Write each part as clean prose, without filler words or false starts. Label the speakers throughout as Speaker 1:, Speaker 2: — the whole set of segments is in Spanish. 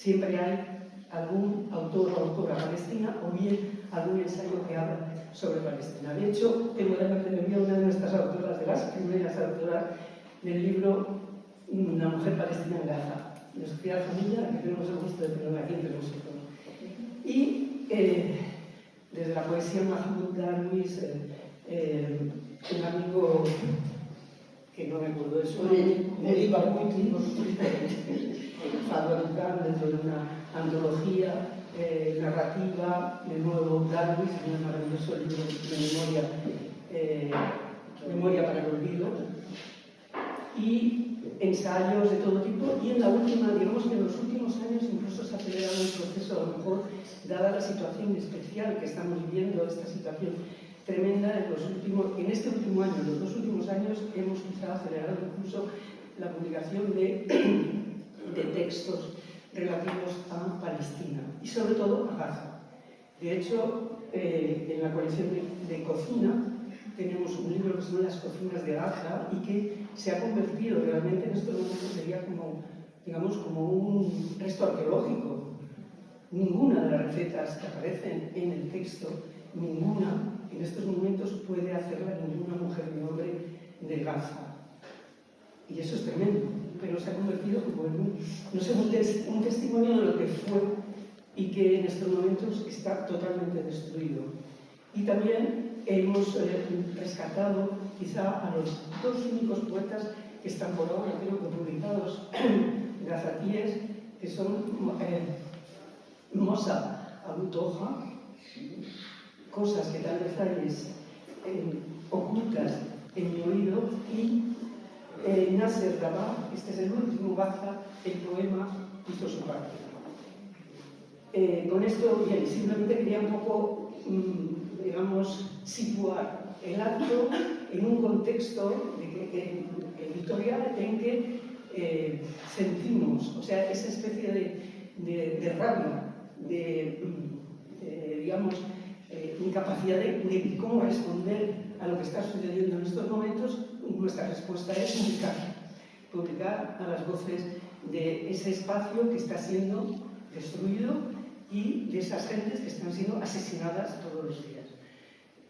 Speaker 1: siempre hay algún autor o autora palestina o bien algún ensayo que habla sobre Palestina. De hecho, tengo delante de mí una de nuestras autoras, de las primeras autoras del libro Una mujer palestina en Gaza, de Sofía Familia, que tenemos el gusto de tener aquí entre nosotros. Y desde la poesía Mahmoud Darwish, un amigo que no me acuerdo de su nombre, Mori Barghouti, Fadwa Tuqan, dentro de una antología narrativa de nuevo Darwish, un maravilloso libro de memoria para el olvido, y ensayos de todo tipo, y en la última, digamos que en los últimos años incluso se ha acelerado el proceso, a lo mejor, dada la situación especial que estamos viviendo, esta situación tremenda en este último año, en los 2 últimos años, hemos quizá acelerado incluso la publicación de textos relativos a Palestina y sobre todo a Gaza. De hecho, en la colección de cocina tenemos un libro que son Las cocinas de Gaza y que se ha convertido realmente en estos momentos, sería como, digamos, como un resto arqueológico. Ninguna de las recetas que aparecen en el texto, ninguna en estos momentos puede hacerla ninguna mujer ni hombre de Gaza. Y eso es tremendo, pero se ha convertido como en un testimonio de lo que fue y que en estos momentos está totalmente destruido. Y también hemos rescatado quizá a los 2 únicos poetas que están por ahora, creo que publicados, gazatíes, que son Mosa Abu Toha, Cosas que tal vez hay ocultas en mi oído, y Nasser Rabah, este es el último Gaza, el poema hizo su parte. Con esto, bien, simplemente quería un poco, digamos, situar el acto en un contexto editorial en que sentimos, o sea, esa especie de rabia, digamos, incapacidad de cómo responder a lo que está sucediendo en estos momentos. Nuestra respuesta es publicar a las voces de ese espacio que está siendo destruido y de esas gentes que están siendo asesinadas todos los días.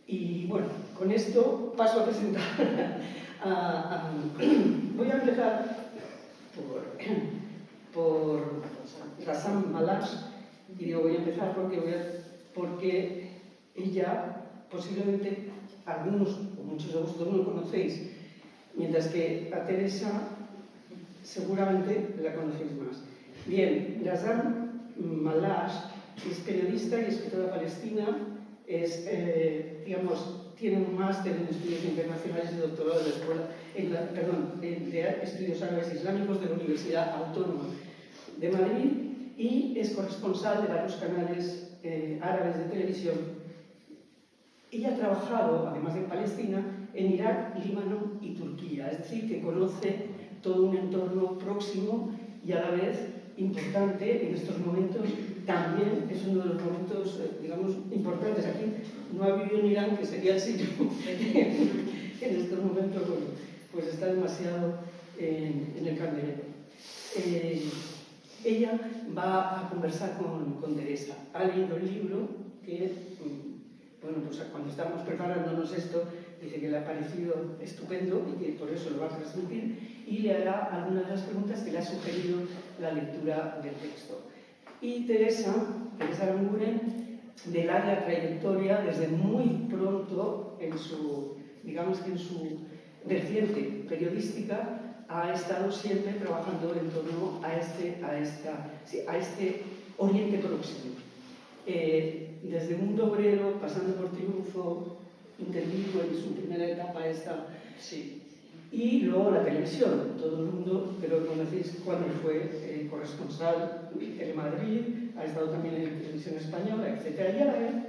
Speaker 1: Y bueno, con esto paso a presentar voy a empezar por Rassam Malash, y digo voy a empezar porque ella, posiblemente algunos o muchos de vosotros no conocéis, mientras que a Teresa seguramente la conocéis más. Bien, Rassam Malash es periodista y escritora palestina, tiene un máster en estudios internacionales y doctorado de la escuela, de estudios árabes islámicos de la Universidad Autónoma de Madrid, y es corresponsal de varios canales árabes de televisión. Ella ha trabajado, además de Palestina, en Irak, Líbano y Turquía, es decir, que conoce todo un entorno próximo y a la vez importante en estos momentos. También es uno de los momentos, digamos, importantes. Aquí no ha vivido en Irán, que sería el sitio en estos momentos, bueno, pues está demasiado en el candelero. Ella va a conversar con Teresa. Ha leído el libro que, bueno, pues cuando estábamos preparándonos esto, dice que le ha parecido estupendo y que por eso lo va a transmitir, y le hará algunas de las preguntas que le ha sugerido la lectura del texto. Y Teresa Aranguren, de larga trayectoria, desde muy pronto en su vertiente periodística, ha estado siempre trabajando en torno a este Oriente Próximo. Desde Mundo Obrero, pasando por Triunfo, intervino en su primera etapa y luego la televisión. Todo el mundo, creo que conocéis cuando fue corresponsal en Telemadrid, ha estado también en Televisión Española, etc. Y ahora,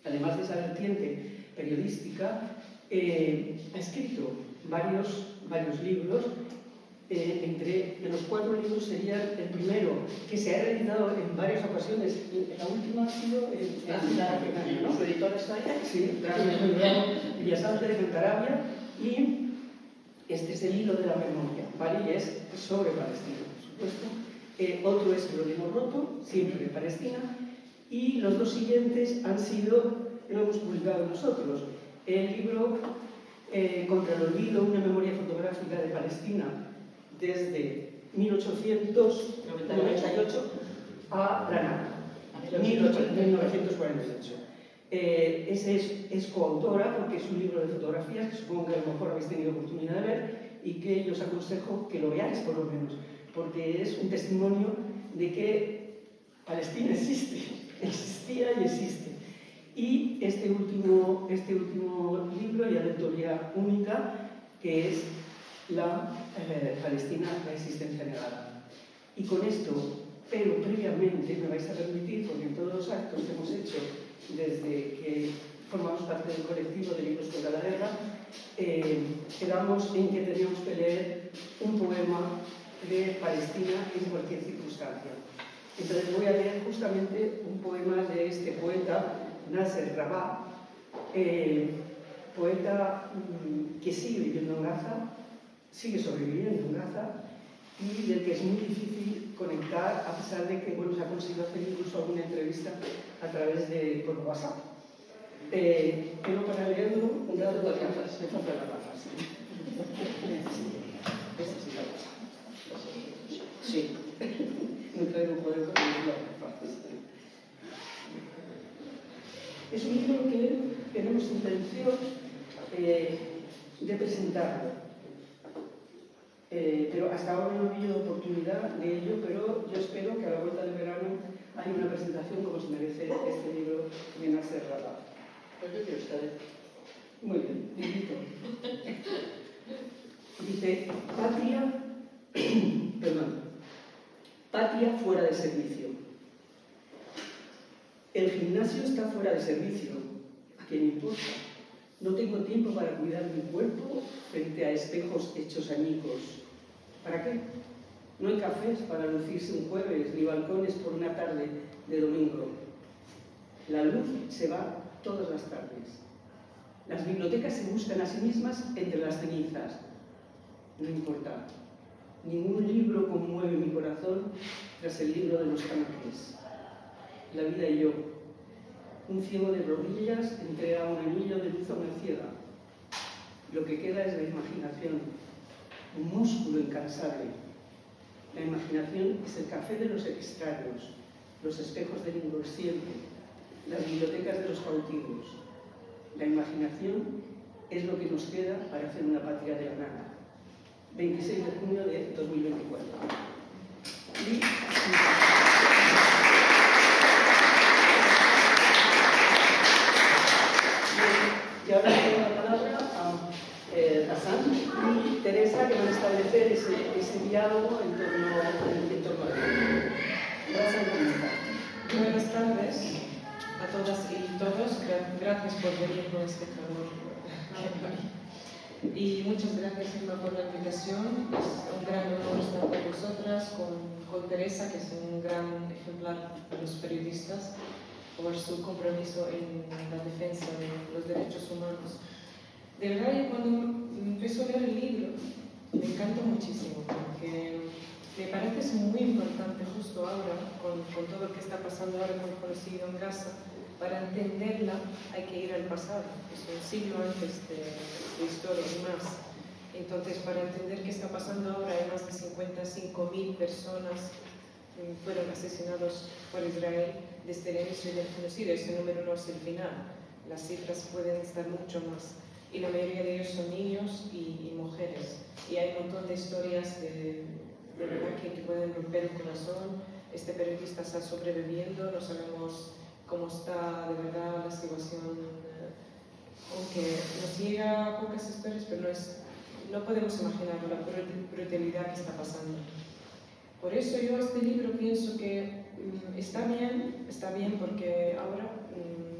Speaker 1: además de esa vertiente periodística, ha escrito varios libros. Entre los 4 libros sería el primero, que se ha reeditado en varias ocasiones. La última ha sido ¿no? Su editor está ahí. Sí, Bellas Artes de Cantabria, y este es el hilo de la memoria, ¿vale? Y es sobre Palestina, por supuesto. otro es Jerónimo Roto, siempre de Palestina, y los dos siguientes han sido, lo hemos publicado nosotros, el libro Contra el olvido, una memoria fotográfica de Palestina desde 1898 a la nada, 1948. Ese es coautora porque es un libro de fotografías que supongo que a lo mejor habéis tenido oportunidad de ver y que yo os aconsejo que lo veáis por lo menos, porque es un testimonio de que Palestina existía y existe. Y este último libro, ya de autoría única, que es la Palestina, la existencia negada. Y con esto, pero previamente, me vais a permitir, porque en todos los actos que hemos hecho desde que formamos parte del colectivo de Libros contra la Guerra, quedamos en que teníamos que leer un poema de Palestina en cualquier circunstancia. Entonces voy a leer justamente un poema de este poeta, Nasser Rabat, poeta que sigue viviendo en Gaza, sigue sobreviviendo en Gaza y del que es muy difícil conectar, a pesar de que se ha conseguido hacer incluso alguna entrevista a través de por WhatsApp. Pero para leerlo, un rato de gafas, me faltan las gafas. Esta sí la pasa. Sí, no traigo poder con las gafas. Es un libro que tenemos intención de presentarlo. Pero hasta ahora no ha habido oportunidad de ello, pero yo espero que a la vuelta del verano haya una presentación como se merece este libro de Nasser Rabat.
Speaker 2: Pues yo quiero estar.
Speaker 1: Muy bien, invito. Dice, patria fuera de servicio. El gimnasio está fuera de servicio. ¿A quién importa? No tengo tiempo para cuidar mi cuerpo frente a espejos hechos añicos. ¿Para qué? No hay cafés para lucirse un jueves, ni balcones por una tarde de domingo. La luz se va todas las tardes. Las bibliotecas se buscan a sí mismas entre las cenizas. No importa. Ningún libro conmueve mi corazón tras el libro de los tanques. La vida y yo. Un ciego de rodillas entrega un anillo de luz a una ciega. Lo que queda es la imaginación, un músculo incansable. La imaginación es el café de los extraños, los espejos del inconsciente, las bibliotecas de los cautivos. La imaginación es lo que nos queda para hacer una patria de la nada. 26 de junio de 2024. Y ahora le doy la palabra a Hassan y Teresa, que van a establecer ese diálogo en torno a él.
Speaker 3: Buenas tardes a todas y todos. Gracias por venir con este calor. Y muchas gracias, Emma, por la invitación. Es un gran honor estar con vosotras, con Teresa, que es un gran ejemplar de los periodistas, por su compromiso en la defensa de los derechos humanos. De verdad, yo cuando empiezo a leer el libro, me encanta muchísimo, porque me parece muy importante justo ahora, con todo lo que está pasando ahora con el genocidio en Gaza. Para entenderla hay que ir al pasado, es un siglo antes de historia y más. Entonces, para entender qué está pasando ahora, hay más de 55.000 personas fueron asesinados por Israel desde el inicio del genocidio. Ese número no es el final, las cifras pueden estar mucho más. Y la mayoría de ellos son niños y mujeres. Y hay un montón de historias de verdad que pueden romper el corazón. Este periodista está sobreviviendo, no sabemos cómo está de verdad la situación, aunque nos llega pocas historias, pero no podemos imaginar la brutalidad que está pasando. Por eso yo este libro pienso que está bien porque ahora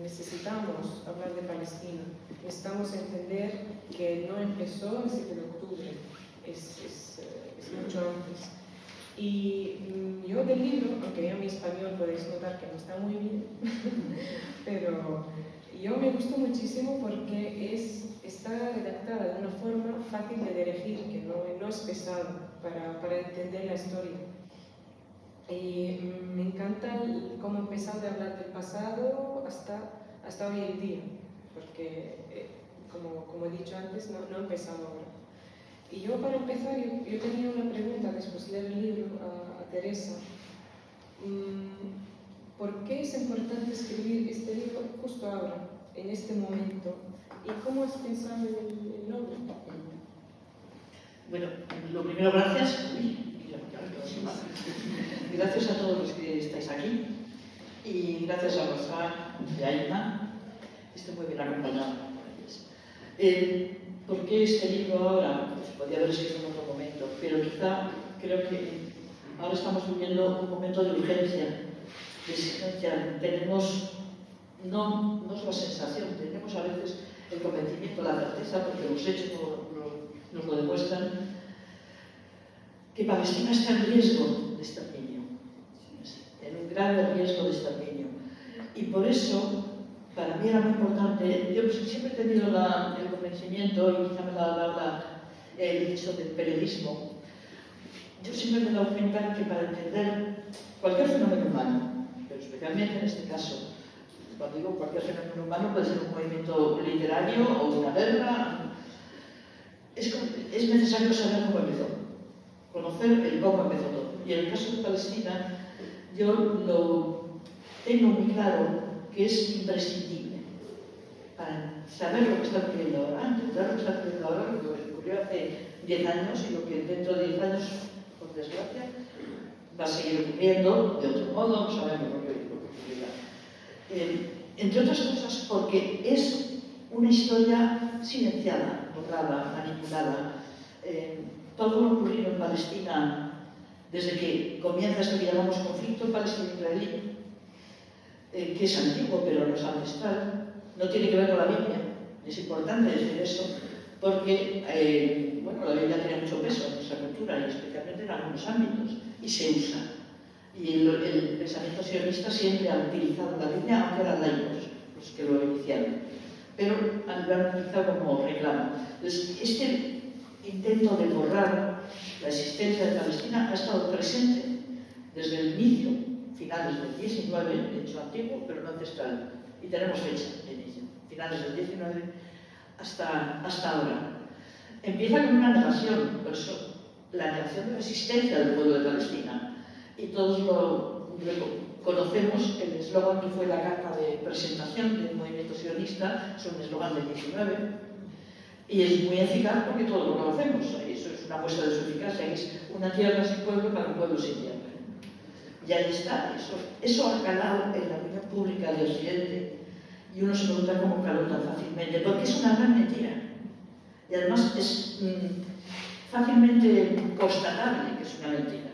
Speaker 3: necesitamos hablar de Palestina, necesitamos entender que no empezó el 7 de octubre, es mucho antes. Y yo del libro, aunque ya mi español podéis notar que no está muy bien, pero yo me gustó muchísimo porque está redactada de una forma fácil de dirigir, que no es pesado para entender la historia. Y me encanta cómo empezado a hablar del pasado hasta hoy en día, porque como he dicho antes, no he empezado ahora. Y yo para empezar, yo tenía una pregunta después de leer el libro a Teresa. ¿Por qué es importante escribir este libro justo ahora, en este momento? ¿Y cómo has pensado en el nombre?
Speaker 2: Bueno, lo primero, gracias. Gracias a todos los que estáis aquí y gracias a Rosa y a Irma, que estoy muy bien acompañado. ¿Por qué este libro ahora? Pues podría haber escrito en otro momento, pero quizá creo que ahora estamos viviendo un momento de urgencia, de exigencia. Tenemos, no es la sensación, tenemos a veces el convencimiento, la certeza, porque los hechos nos lo demuestran, que Palestina está en riesgo de exterminio, en un grave riesgo de exterminio. Y por eso, para mí era muy importante, yo siempre he tenido el convencimiento, y quizá me lo ha dado el hecho del periodismo, yo siempre me he dado cuenta que para entender cualquier fenómeno humano, pero especialmente en este caso, cuando digo cualquier fenómeno humano, puede ser un movimiento literario o una guerra, es necesario saber cómo empezó, conocer el cómo empezó todo. Y en el caso de Palestina, yo lo tengo muy claro que es imprescindible para saber lo que está ocurriendo ahora, entender lo que está ocurriendo ahora, lo que ocurrió hace 10 años y lo que dentro de 10 años, por desgracia, va a seguir ocurriendo de otro modo, no sabemos lo que ocurrirá. Entre otras cosas porque es una historia silenciada, borrada, manipulada. Todo lo ocurrido en Palestina desde que comienza esto que llamamos conflicto palestino-israelí, que es antiguo pero no es ancestral, no tiene que ver con la Biblia. Es importante decir eso porque la Biblia tiene mucho peso en nuestra cultura y especialmente en algunos ámbitos y se usa. Y el pensamiento sionista siempre ha utilizado la Biblia, aunque eran laicos los que lo iniciaron, pero lo han utilizado como reclamo. Entonces, este intento de borrar la existencia de Palestina ha estado presente desde el inicio, finales del 19, de hecho antiguo, pero no ancestral, y tenemos fecha de inicio, finales del 19 hasta ahora. Empieza con una negación, por eso la negación de la existencia del pueblo de Palestina. Y todos lo conocemos, el eslogan que fue la carta de presentación del movimiento sionista, es un eslogan del 19, y es muy eficaz porque todos lo conocemos. Eso es una muestra de su eficacia, que es una tierra sin pueblo para un pueblo sin tierra. Y ahí está, eso ha calado en la opinión pública de Occidente, y uno se pregunta cómo caló tan fácilmente, porque es una gran mentira. Y además es fácilmente constatable que es una mentira.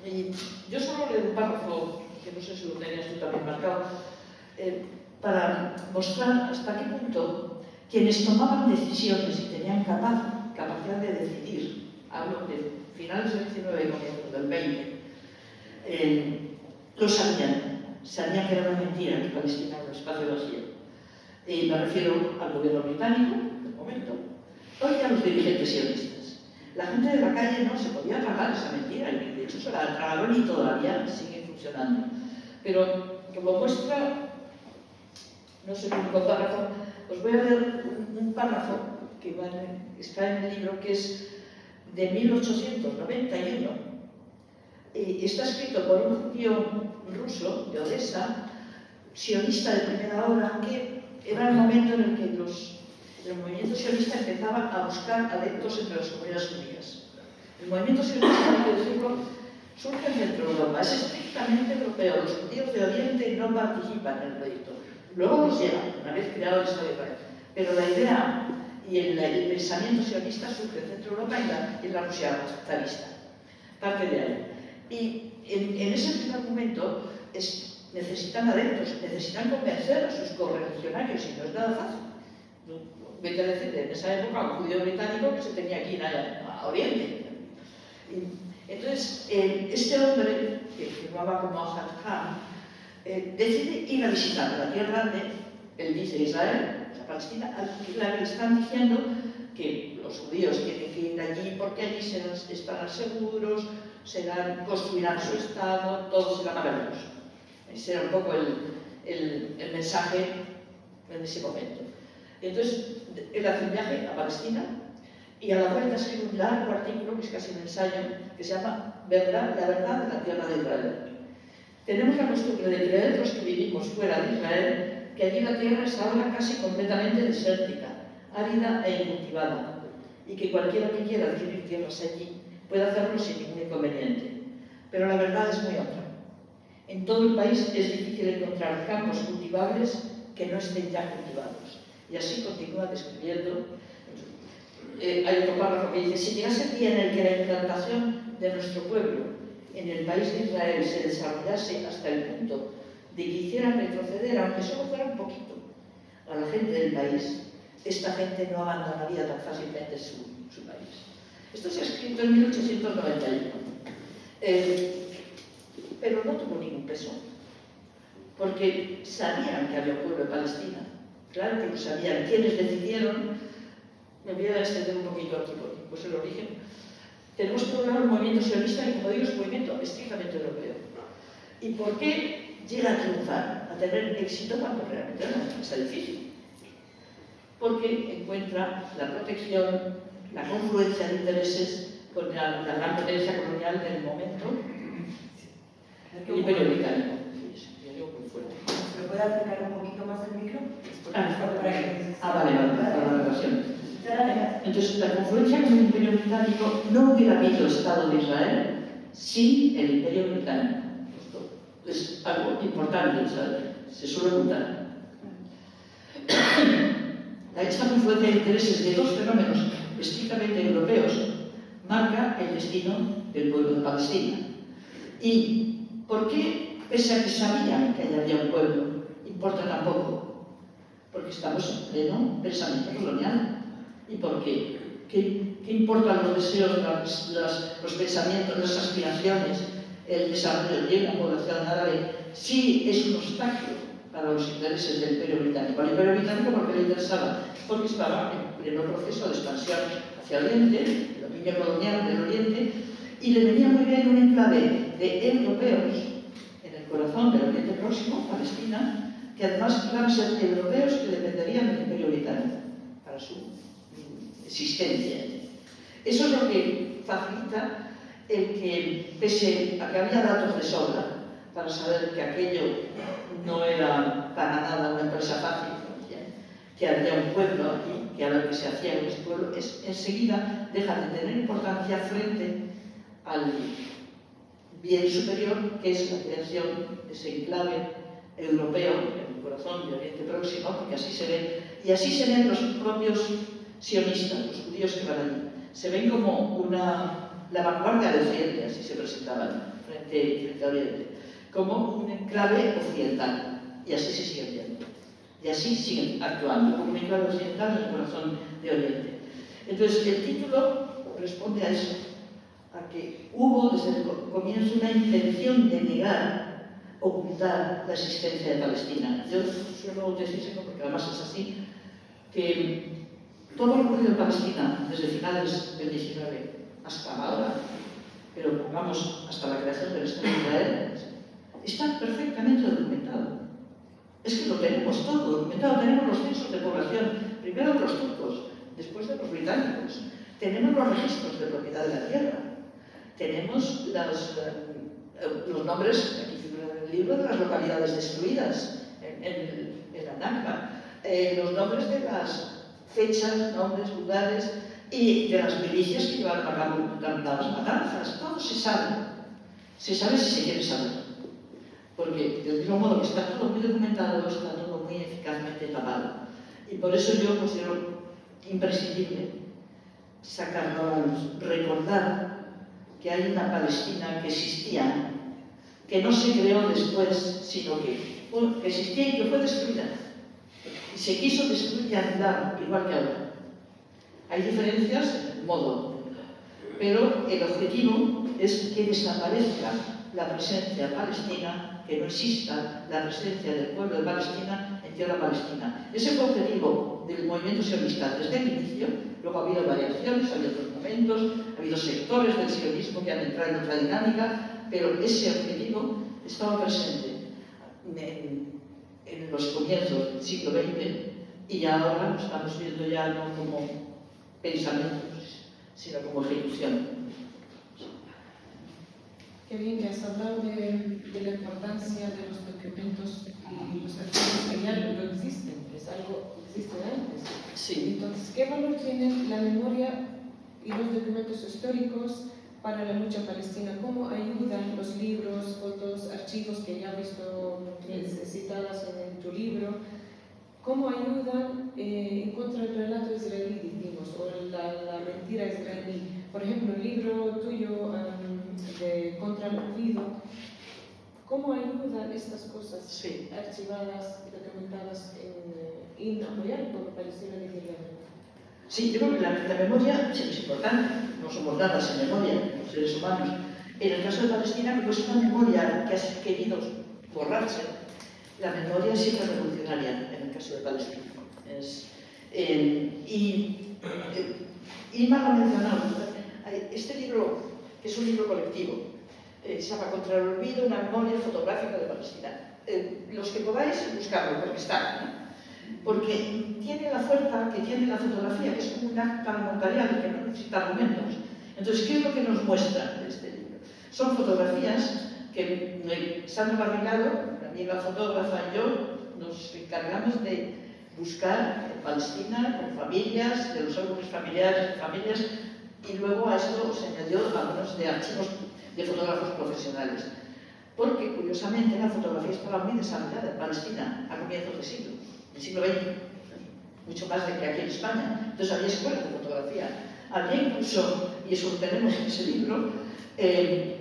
Speaker 2: Y yo solo leo un párrafo, que no sé si lo tenías tú también marcado, para mostrar hasta qué punto quienes tomaban decisiones y tenían capacidad de decidir, hablo de finales del 19 y comienzos del 20, lo sabían que era una mentira que Palestina era un espacio vacío. Me refiero al gobierno británico, del momento, hoy a los dirigentes sionistas. La gente de la calle no se podía tragar esa mentira, y de hecho se la tragaron y todavía sigue funcionando. Pero como muestra, no sé cuánto párrafo, os voy a leer un párrafo que está en el libro, que es de 1891. Está escrito por un judío ruso de Odessa, sionista de primera hora, que era el momento en el que el movimiento sionista empezaba a buscar adeptos entre las comunidades judías. El movimiento sionista, hay que decirlo, surge en Centro Europa, es estrictamente europeo. Los judíos de Oriente no participan en el proyecto. Luego los llevan, una vez creado el Estado de Israel. Pero la idea y el pensamiento sionista surge en Centro Europa y en la Rusia zarista. Parte de ahí. Y en ese primer momento necesitan adeptos, necesitan convencer a sus correligionarios, y no es nada fácil. Vete a decir, en esa época, un judío británico que se tenía que ir a Oriente. Entonces, este hombre, que firmaba como Ahad Khan, decide ir a visitar la tierra de, él dice, Israel, o sea, Palestina, a la que están diciendo que los judíos tienen que ir allí porque allí estarán seguros, construirán su Estado, todo será maravilloso. Ese era un poco el mensaje en ese momento. Entonces, él hace un viaje a Palestina y a la vuelta escribe un largo artículo, que es casi un ensayo, que se llama La verdad de la tierra de Israel. Tenemos la costumbre de creer, los que vivimos fuera de Israel, que allí la tierra es ahora casi completamente desértica, árida e incultivada, y que cualquiera que quiera adquirir tierras allí puede hacerlo sin ningún inconveniente. Pero la verdad es muy otra. En todo el país es difícil encontrar campos cultivables que no estén ya cultivados. Y así continúa describiendo. Hay otro párrafo que dice: si llegase el día en el que la implantación de nuestro pueblo en el país de Israel se desarrollase hasta el punto de que hicieran retroceder, aunque solo fuera un poquito, a la gente del país, esta gente no abandonaría tan fácilmente su país. Esto se ha escrito en 1891, pero no tuvo ningún peso, porque sabían que había un pueblo de Palestina. Claro que lo sabían. ¿Quiénes decidieron? Me voy a extender un poquito aquí, pues el origen. Tenemos que hablar un movimiento sionista, y como digo, es un movimiento estrictamente europeo. ¿Y por qué llega a triunfar, a tener éxito cuando realmente no está difícil? Porque encuentra la protección, la confluencia de intereses con la gran potencia colonial del momento, el Imperio Británico.
Speaker 4: ¿Me puede acercar un poquito más el micro?
Speaker 2: Vale, para la relación. Entonces, la confluencia con el Imperio Británico, no hubiera habido Estado de Israel sin el Imperio Británico. Esto es algo importante, ¿sabes? Se suele contar. Esta confluencia de intereses de dos fenómenos estrictamente europeos marca el destino del pueblo de Palestina. ¿Y por qué, pese a que sabían que allá había un pueblo, importa tan poco? Porque estamos en pleno pensamiento colonial. ¿Y por qué? ¿Qué importan los deseos, los pensamientos, las aspiraciones, el desarrollo de una población árabe si es un obstáculo para los intereses del Imperio Británico? Al Imperio Británico, ¿por qué le interesaba? Porque estaba en pleno proceso de expansión hacia el Oriente, el dominio colonial del Oriente, y le venía muy bien un enclave de europeos en el corazón del Oriente Próximo, Palestina, que además iban a ser europeos que dependerían del Imperio Británico para su existencia. Eso es lo que facilita el que, pese a que había datos de sobra para saber que aquello no era para nada una empresa fácil, que había un pueblo aquí, que a lo que se hacía en ese pueblo, enseguida deja de tener importancia frente al bien superior, que es la creación de ese enclave europeo en el corazón del Oriente Próximo, porque así se ve, y así se ven los propios sionistas, los judíos que van allí. Se ven como la vanguardia del Occidente, así se presentaban frente a Oriente, como un enclave occidental, y así se siguen viendo. Y así siguen actuando, como un enclave occidental en el corazón de Oriente. Entonces, el título responde a eso, a que hubo desde el comienzo una intención de negar, ocultar la existencia de Palestina. Yo suelo decir, porque además es así, que todo lo ocurrido en Palestina, desde finales del 19 hasta ahora, pero pongamos hasta la creación del Estado de Israel, está perfectamente documentado. Es que lo tenemos todo documentado. Tenemos los censos de población, primero de los turcos, después de los británicos. Tenemos los registros de propiedad de la tierra. Tenemos los nombres, aquí figura en el libro, de las localidades destruidas en la Nakba. Los nombres de las fechas, nombres, lugares y de las milicias que llevaron a cabo las matanzas. Todo se sabe. Se sabe si se quiere saber. Porque, del mismo modo que está todo muy documentado, está todo muy eficazmente tapado. Y por eso yo considero imprescindible sacarlo a la luz, recordar que hay una Palestina que existía, que no se creó después, sino que existía y que fue destruida. Y se quiso destruir y anular, igual que ahora. Hay diferencias en el modo, pero el objetivo es que desaparezca la presencia palestina, que no exista la presencia del pueblo de Palestina en tierra palestina. Ese fue el objetivo del movimiento sionista desde el inicio. Luego ha habido variaciones, ha habido otros momentos, ha habido sectores del sionismo que han entrado en otra dinámica, pero ese objetivo estaba presente en los comienzos del siglo XX y ahora lo estamos viendo ya no como pensamientos, sino como ejecución.
Speaker 3: Qué bien que has hablado de la importancia de los documentos y los archivos que ya no existen, es algo que existe antes.
Speaker 2: Sí.
Speaker 3: Entonces, ¿qué valor tienen la memoria y los documentos históricos para la lucha palestina? ¿Cómo ayudan los libros, fotos, archivos que ya has visto citadas en tu libro? ¿Cómo ayudan en contra del relato israelí, decimos, o la mentira israelí? Por ejemplo, el libro tuyo de Contra el Olvido, ¿cómo ayudan estas cosas archivadas, documentadas en apoyar al pueblo palestino nigeriano?
Speaker 2: Sí, yo creo que la memoria siempre es importante, no somos nada sin memoria, los seres humanos. En el caso de Palestina, como es una memoria que ha querido borrarse, la memoria es siempre revolucionaria en el caso de Palestina. Y más lo mencionado, este libro, que es un libro colectivo, se llama Contra el Olvido, una memoria fotográfica de Palestina. Los que podáis buscarlo, porque está, ¿no? Porque tiene la fuerza que tiene la fotografía, que es como un acta notarial que no necesita argumentos. Entonces, ¿qué es lo que nos muestra este libro? Son fotografías que Sandra Barricado, mi amiga fotógrafa, y yo nos encargamos de buscar en Palestina con familias, de los álbumes familiares, familias, y luego a esto se añadió algunos de archivos de fotógrafos profesionales. Porque, curiosamente, la fotografía estaba muy desarrollada en Palestina a comienzos del siglo XX, mucho más de que aquí en España. Entonces había escuelas de fotografía. Había incluso, y eso lo tenemos en ese libro,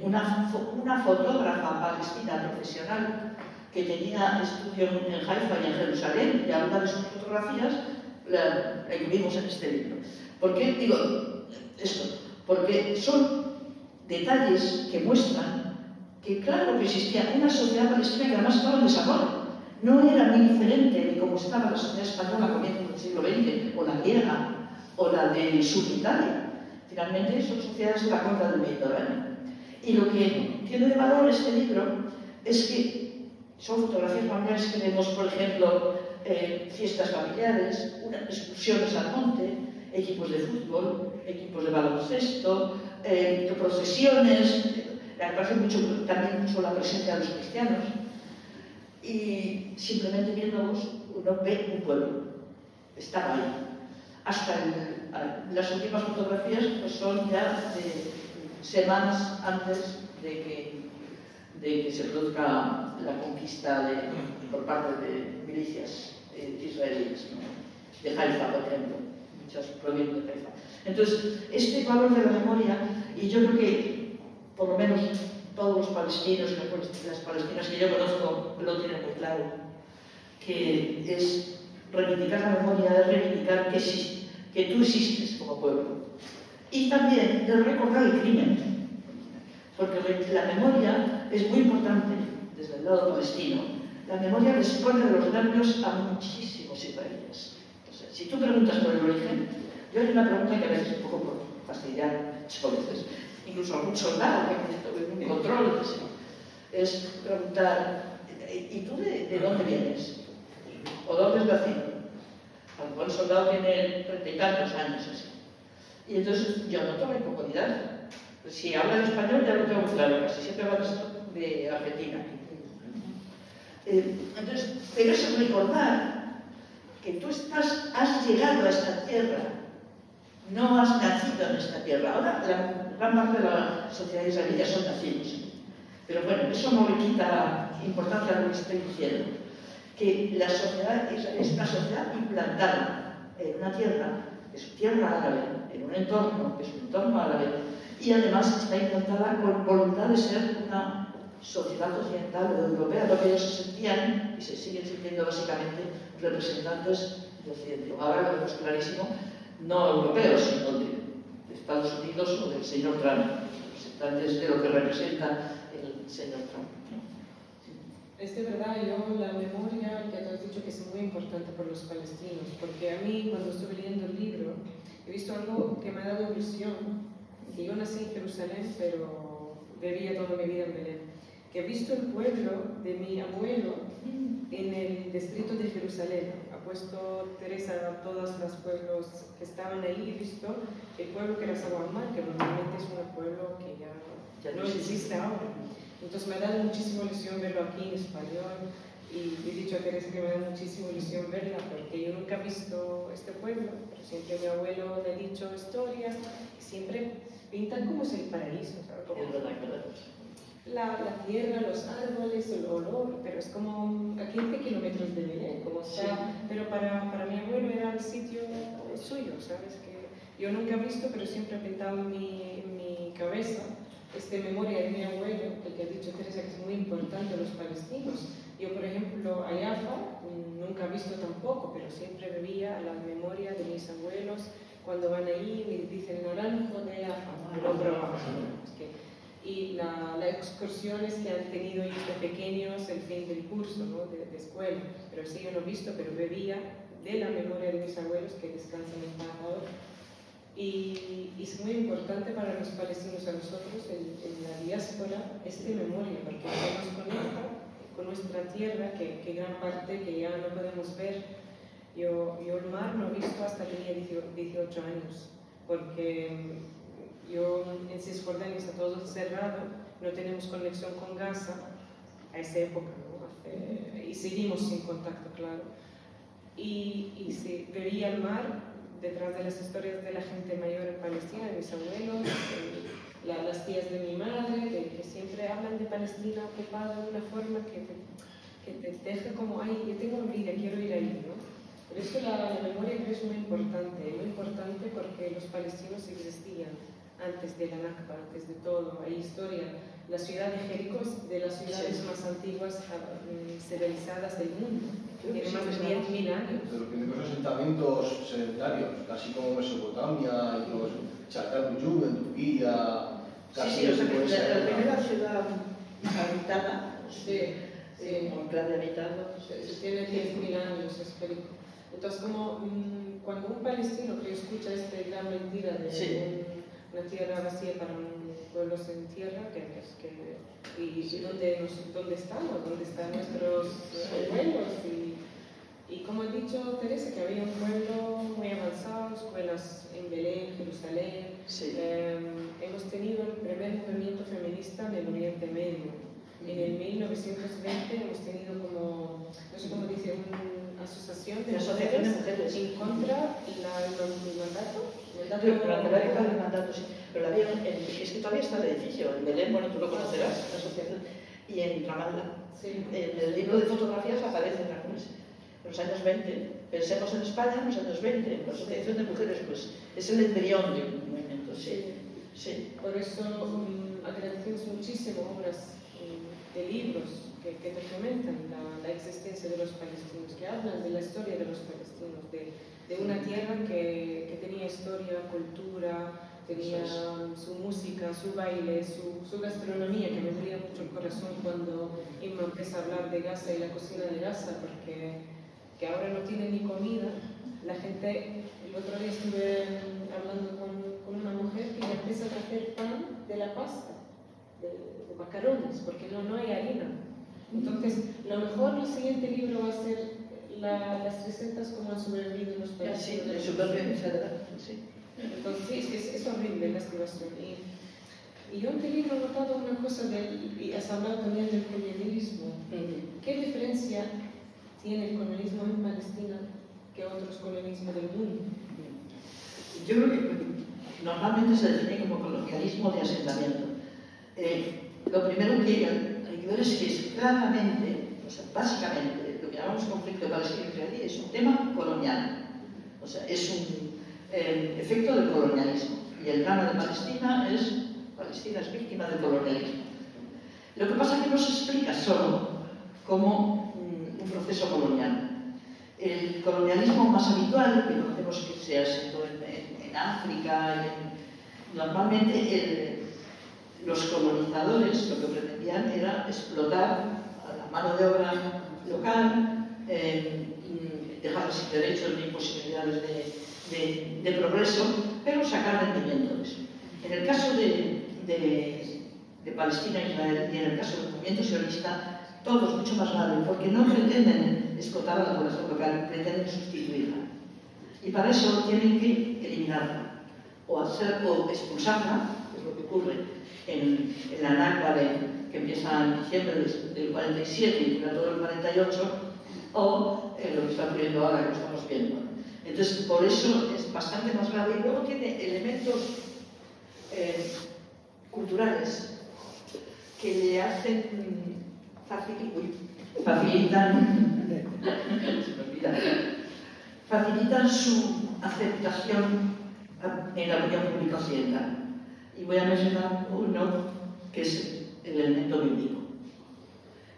Speaker 2: una fotógrafa palestina profesional que tenía estudio en Haifa y en Jerusalén, y algunas de sus fotografías la incluimos en este libro. ¿Por qué digo esto? Porque son detalles que muestran que claro que existía una sociedad palestina que además estaba en desarrollo. No era muy diferente de cómo estaba la sociedad española a comienzos del siglo XX, o la griega, o la de Sur-Italia. Finalmente son sociedades de la cuenca del Mediterráneo. Y lo que tiene de valor este libro es que son fotografías familiares que vemos, por ejemplo, fiestas familiares, excursiones al monte, equipos de fútbol, equipos de baloncesto, procesiones. Me parece también mucho la presencia de los cristianos. Y simplemente viéndolos, uno ve un pueblo. Estaba ahí. Hasta las últimas fotografías pues son ya de semanas antes de que se produzca la conquista por parte de milicias israelíes, ¿no? De Haifa, por ejemplo, muchas provienen de Haifa. Entonces, este valor de la memoria, y yo creo que por lo menos todos los palestinos, las palestinas que yo conozco, lo tienen muy claro, que es reivindicar la memoria, es reivindicar que tú existes como pueblo. Y también de recordar el crimen, porque la memoria es muy importante desde el lado palestino. La memoria responde de los nervios a muchísimos israelíes. O sea, si tú preguntas por el origen, yo hay una pregunta que a veces un poco por fastidiar, muchas veces, incluso algún soldado que tiene un control, es preguntar, ¿y tú de dónde vienes? ¿O dónde has nacido? A lo mejor el soldado tiene 30 y tantos años así. Y entonces yo noto la incomodidad. Si habla en español ya lo tengo claro, casi siempre va a ser de Argentina. Entonces, pero es recordar que tú has llegado a esta tierra, no has nacido en esta tierra. Ahora la gran parte de la sociedad israelí ya son nacidos. Pero bueno, eso no le quita importancia a lo que estoy diciendo. Que la sociedad israelí es una sociedad implantada en una tierra, que es tierra árabe, en un entorno, que es un entorno árabe, y además está implantada con voluntad de ser una sociedad occidental o europea, lo que ellos se sentían y se siguen sintiendo básicamente representantes de Occidente. Ahora lo vemos clarísimo, no europeos, sino de Estados Unidos o del señor Trump, representantes de lo que representa señor Trump, ¿no?
Speaker 3: Es de verdad, yo la memoria que tú has dicho que es muy importante por los palestinos, porque a mí cuando estuve leyendo el libro he visto algo que me ha dado visión, que yo nací en Jerusalén pero vivía toda mi vida en Belén, que he visto el pueblo de mi abuelo en el distrito de Jerusalén. Ha puesto Teresa a todos los pueblos que estaban ahí, he visto el pueblo que era Saguamar, que normalmente es un pueblo que ya no existe ahora. Entonces me ha dado muchísima ilusión verlo aquí en español y he dicho a Teresa que me da muchísima ilusión verla porque yo nunca he visto este pueblo, pero siempre mi abuelo me ha dicho historias y siempre pintan como es el paraíso, ¿sabes? Como la tierra, los árboles, el olor, pero es como a 15 kilómetros de Belén, como está, sí. Pero para mi abuelo era el sitio suyo, ¿sabes? Que yo nunca he visto, pero siempre he pintado en mi cabeza esta memoria de mi abuelo, el que ha dicho Teresa que es muy importante los palestinos. Yo, por ejemplo, a Jaffa nunca he visto tampoco, pero siempre bebía la memoria de mis abuelos. Cuando van ahí me dicen naranjo de Jaffa, lo probamos. Y las excursiones que han tenido ellos de pequeños, el fin del curso, ¿no? de escuela. Pero sí, yo no he visto, pero bebía de la memoria de mis abuelos que descansan en paz ahora. Y es muy importante para los palestinos, a nosotros, en la diáspora, esta memoria, porque nos conecta con nuestra tierra, que gran parte que ya no podemos ver. Yo el mar no he visto hasta que tenía 18 años, porque yo en Cisjordania está todo cerrado, no tenemos conexión con Gaza a esa época, ¿no? Y seguimos sin contacto, claro. Y sí, veía el mar detrás de las historias de la gente mayor en Palestina, de mis abuelos, las tías de mi madre, que siempre hablan de Palestina ocupada de una forma que te deja como, ay, yo tengo envidia, quiero ir ahí, ¿no? Por eso la memoria creo es muy importante porque los palestinos existían antes de la Nakba, antes de todo, hay historia. La ciudad de Jericó es de las ciudades más antiguas civilizadas del mundo. Tiene más de 10.000 años.
Speaker 5: Pero tiene los asentamientos sedentarios, casi como Mesopotamia y como Çatalhöyük en Turquía.
Speaker 2: Sí, o sea que la primera ciudad habitada, con plan de habitado,
Speaker 3: tiene 10.000 años, es Jericó. Entonces, como cuando un palestino que escucha esta gran mentira de una tierra vacía para un pueblo sin tierra, y dónde estamos, dónde están nuestros abuelos, y como ha dicho Teresa, que había un pueblo muy avanzado, escuelas en Belén, Jerusalén.
Speaker 2: Sí.
Speaker 3: Hemos tenido el primer movimiento feminista en el Oriente Medio. En el 1920 hemos tenido como, no sé cómo dice, una asociación de mujeres en contra del mandato.
Speaker 2: El mandato, sí. Pero la vieron, es que todavía está el edificio, en Belén, bueno, tú lo conocerás, la asociación, y en Ramallah.
Speaker 3: Sí.
Speaker 2: En el libro de fotografías aparecen algunas. En los años 20, pensemos en España, en los años 20, la Asociación de Mujeres, pues es el embrión de un movimiento, sí.
Speaker 3: Por eso agradecemos muchísimo obras de libros que documentan la existencia de los palestinos, que hablan de la historia de los palestinos, de una tierra que tenía historia, cultura, tenía su música, su baile, su gastronomía, que me abría mucho el corazón cuando Inma empezó a hablar de Gaza y la cocina de Gaza, porque que ahora no tiene ni comida. La gente, el otro día estuve hablando con una mujer que ya empieza a hacer pan de la pasta, de macarrones, porque no hay harina. Entonces, lo mejor el siguiente libro va a ser las recetas como han sobrevivido los países.
Speaker 2: Sí, de supervivencia de la gente, sí.
Speaker 3: Entonces, sí, es horrible la situación. Y yo en este libro he notado una cosa, y has hablado también del colonialismo. ¿Qué diferencia tiene el colonialismo en Palestina que otros colonialismos del mundo?
Speaker 2: Yo creo que normalmente se define como colonialismo de asentamiento. Lo primero que hay que ver es que claramente, o sea, básicamente, lo que llamamos conflicto palestino-israelí es un tema colonial. O sea, es un efecto del colonialismo. Y el drama de Palestina es víctima del colonialismo. Lo que pasa es que no se explica solo como un proceso colonial. El colonialismo más habitual, que conocemos que se asentó en África, normalmente los colonizadores lo que pretendían querían era explotar a la mano de obra local, dejarles sin derechos ni posibilidades de progreso, pero sacar rendimiento de eso. En el caso de Palestina e Israel y en el caso del movimiento sionista, todo es mucho más grave, porque no pretenden explotar a la población local, pretenden sustituirla. Y para eso tienen que eliminarla, o expulsarla, que es lo que ocurre en la Nakba que empieza en diciembre del 47 y dura todo el 48, o lo que está ocurriendo ahora, que lo estamos viendo. Entonces, por eso es bastante más grave. Y luego tiene elementos culturales que le hacen facilitan su aceptación en la opinión pública occidental. Y voy a mencionar uno que es el elemento bíblico.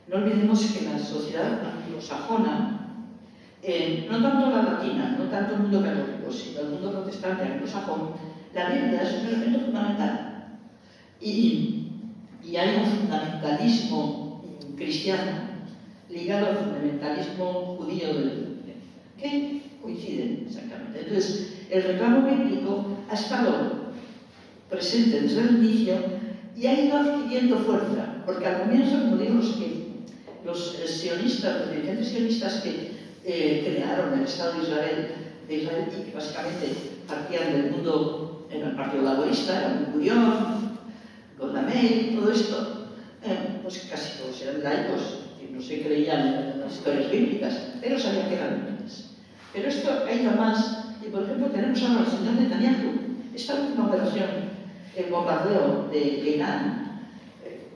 Speaker 2: No olvidemos que la sociedad anglosajona, no tanto la latina, no tanto el mundo católico, sino el mundo protestante anglosajón, la Biblia es un elemento fundamental. Y hay un fundamentalismo cristiano ligado al fundamentalismo judío que coinciden exactamente. Entonces, el reclamo bíblico ha estado presente desde el inicio y ha ido adquiriendo fuerza, porque al comienzo, como digo, los sionistas, los dirigentes sionistas que crearon el Estado de Israel y que básicamente partían del mundo en el Partido Laborista, era Ben Gurión, Golda Meir, todo esto, pues casi todos eran laicos y no se creían en las historias bíblicas, pero sabían que eran bíblicas. Pero esto ha ido más, y por ejemplo tenemos ahora al señor Netanyahu, esta última operación, el bombardeo de Irán.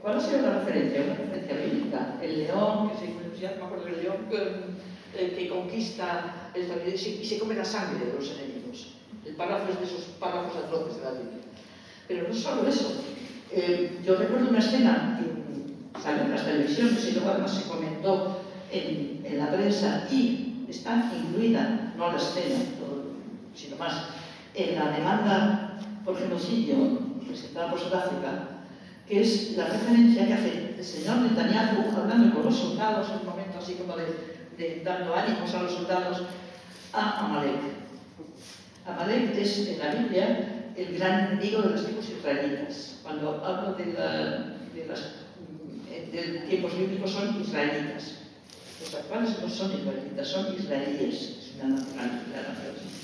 Speaker 2: ¿Cuál ha sido la referencia? Una referencia bíblica. El león, ya me acuerdo del león que conquista el territorio y se come la sangre de los enemigos. El párrafo es de esos párrafos atroces de la Biblia. Pero no solo eso. Yo recuerdo una escena que salió en las televisiones y luego además se comentó en la prensa y está incluida, no la escena, sino más, en la demanda por genocidio presentada por Sudáfrica, que es la referencia que hace el señor Netanyahu hablando con los soldados en un momento así como de dando ánimos a los soldados a Amalek. Amalek es en la Biblia el gran enemigo de los tribus israelitas. Cuando hablo de tiempos bíblicos son israelitas. Los actuales no son israelitas, son israelíes. Es una nacionalidad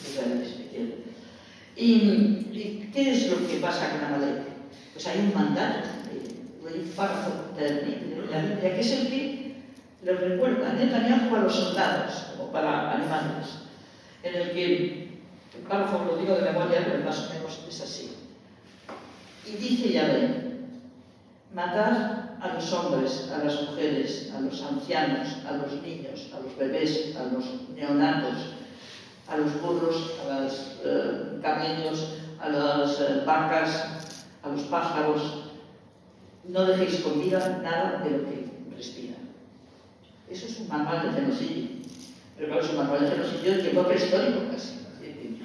Speaker 2: israelí especial. ¿Y qué es lo que pasa con Amalek? Pues hay un mandato, hay un párrafo de la Biblia que es el que le recuerda a Netanyahu a los soldados, como para animarles, en el que el párrafo lo digo de memoria, pero más o menos es así. Y dice Yahvé: matad a los hombres, a las mujeres, a los ancianos, a los niños, a los bebés, a los neonatos, a los burros, a los camellos, a las vacas, a los pájaros. No dejéis con vida nada de lo que respira. Eso es un manual de genocidio. Pero claro, es un manual de genocidio de época histórico casi.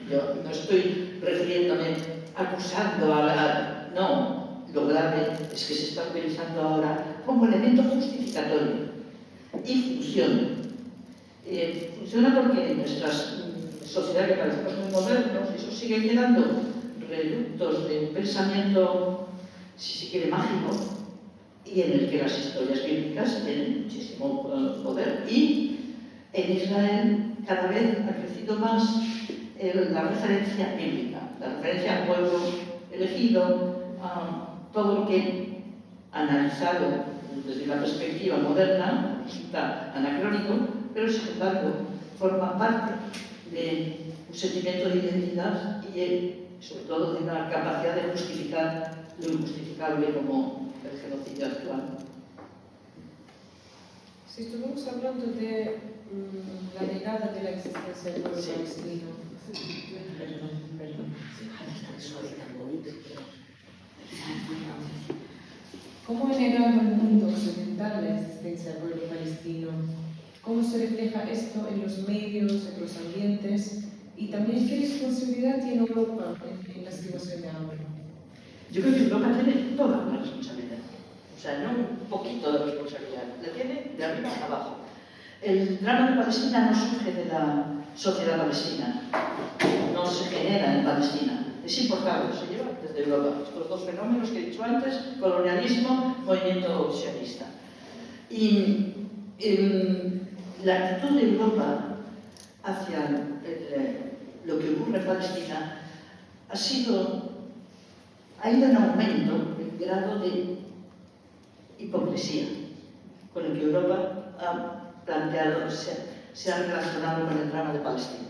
Speaker 2: Yo no estoy refiriéndome, acusando no, lo grave es que se está utilizando ahora como elemento justificatorio y funciona. Funciona porque en nuestras sociedades que parecemos muy modernos, eso sigue quedando reductos de un pensamiento, si se quiere, mágico, y en el que las historias bíblicas tienen muchísimo poder. Y en Israel cada vez ha crecido más la referencia bíblica, la referencia al pueblo elegido, todo lo que analizado desde la perspectiva moderna resulta anacrónico, pero sin embargo forma parte de un sentimiento de identidad y sobre todo de una capacidad de justificar lo injustificable como el genocidio actual.
Speaker 3: Si estuvimos hablando de la negada de la existencia del pueblo palestino. ¿Cómo ha negado el mundo occidental la existencia del pueblo palestino? ¿Cómo se refleja esto en los medios, en los ambientes? Y también, ¿qué responsabilidad tiene Europa en la situación de ahora?
Speaker 2: Yo creo que Europa tiene toda la responsabilidad. O sea, no un poquito de responsabilidad, la tiene de arriba a abajo. El drama de Palestina no surge de la sociedad palestina, no se genera en Palestina, es importado, se lleva desde Europa. Estos dos fenómenos que he dicho antes, colonialismo, movimiento sionista. Y la actitud de Europa hacia lo que ocurre en Palestina ha ido en aumento el grado de hipocresía con el que Europa ha planteado, se ha relacionado con el drama de Palestina.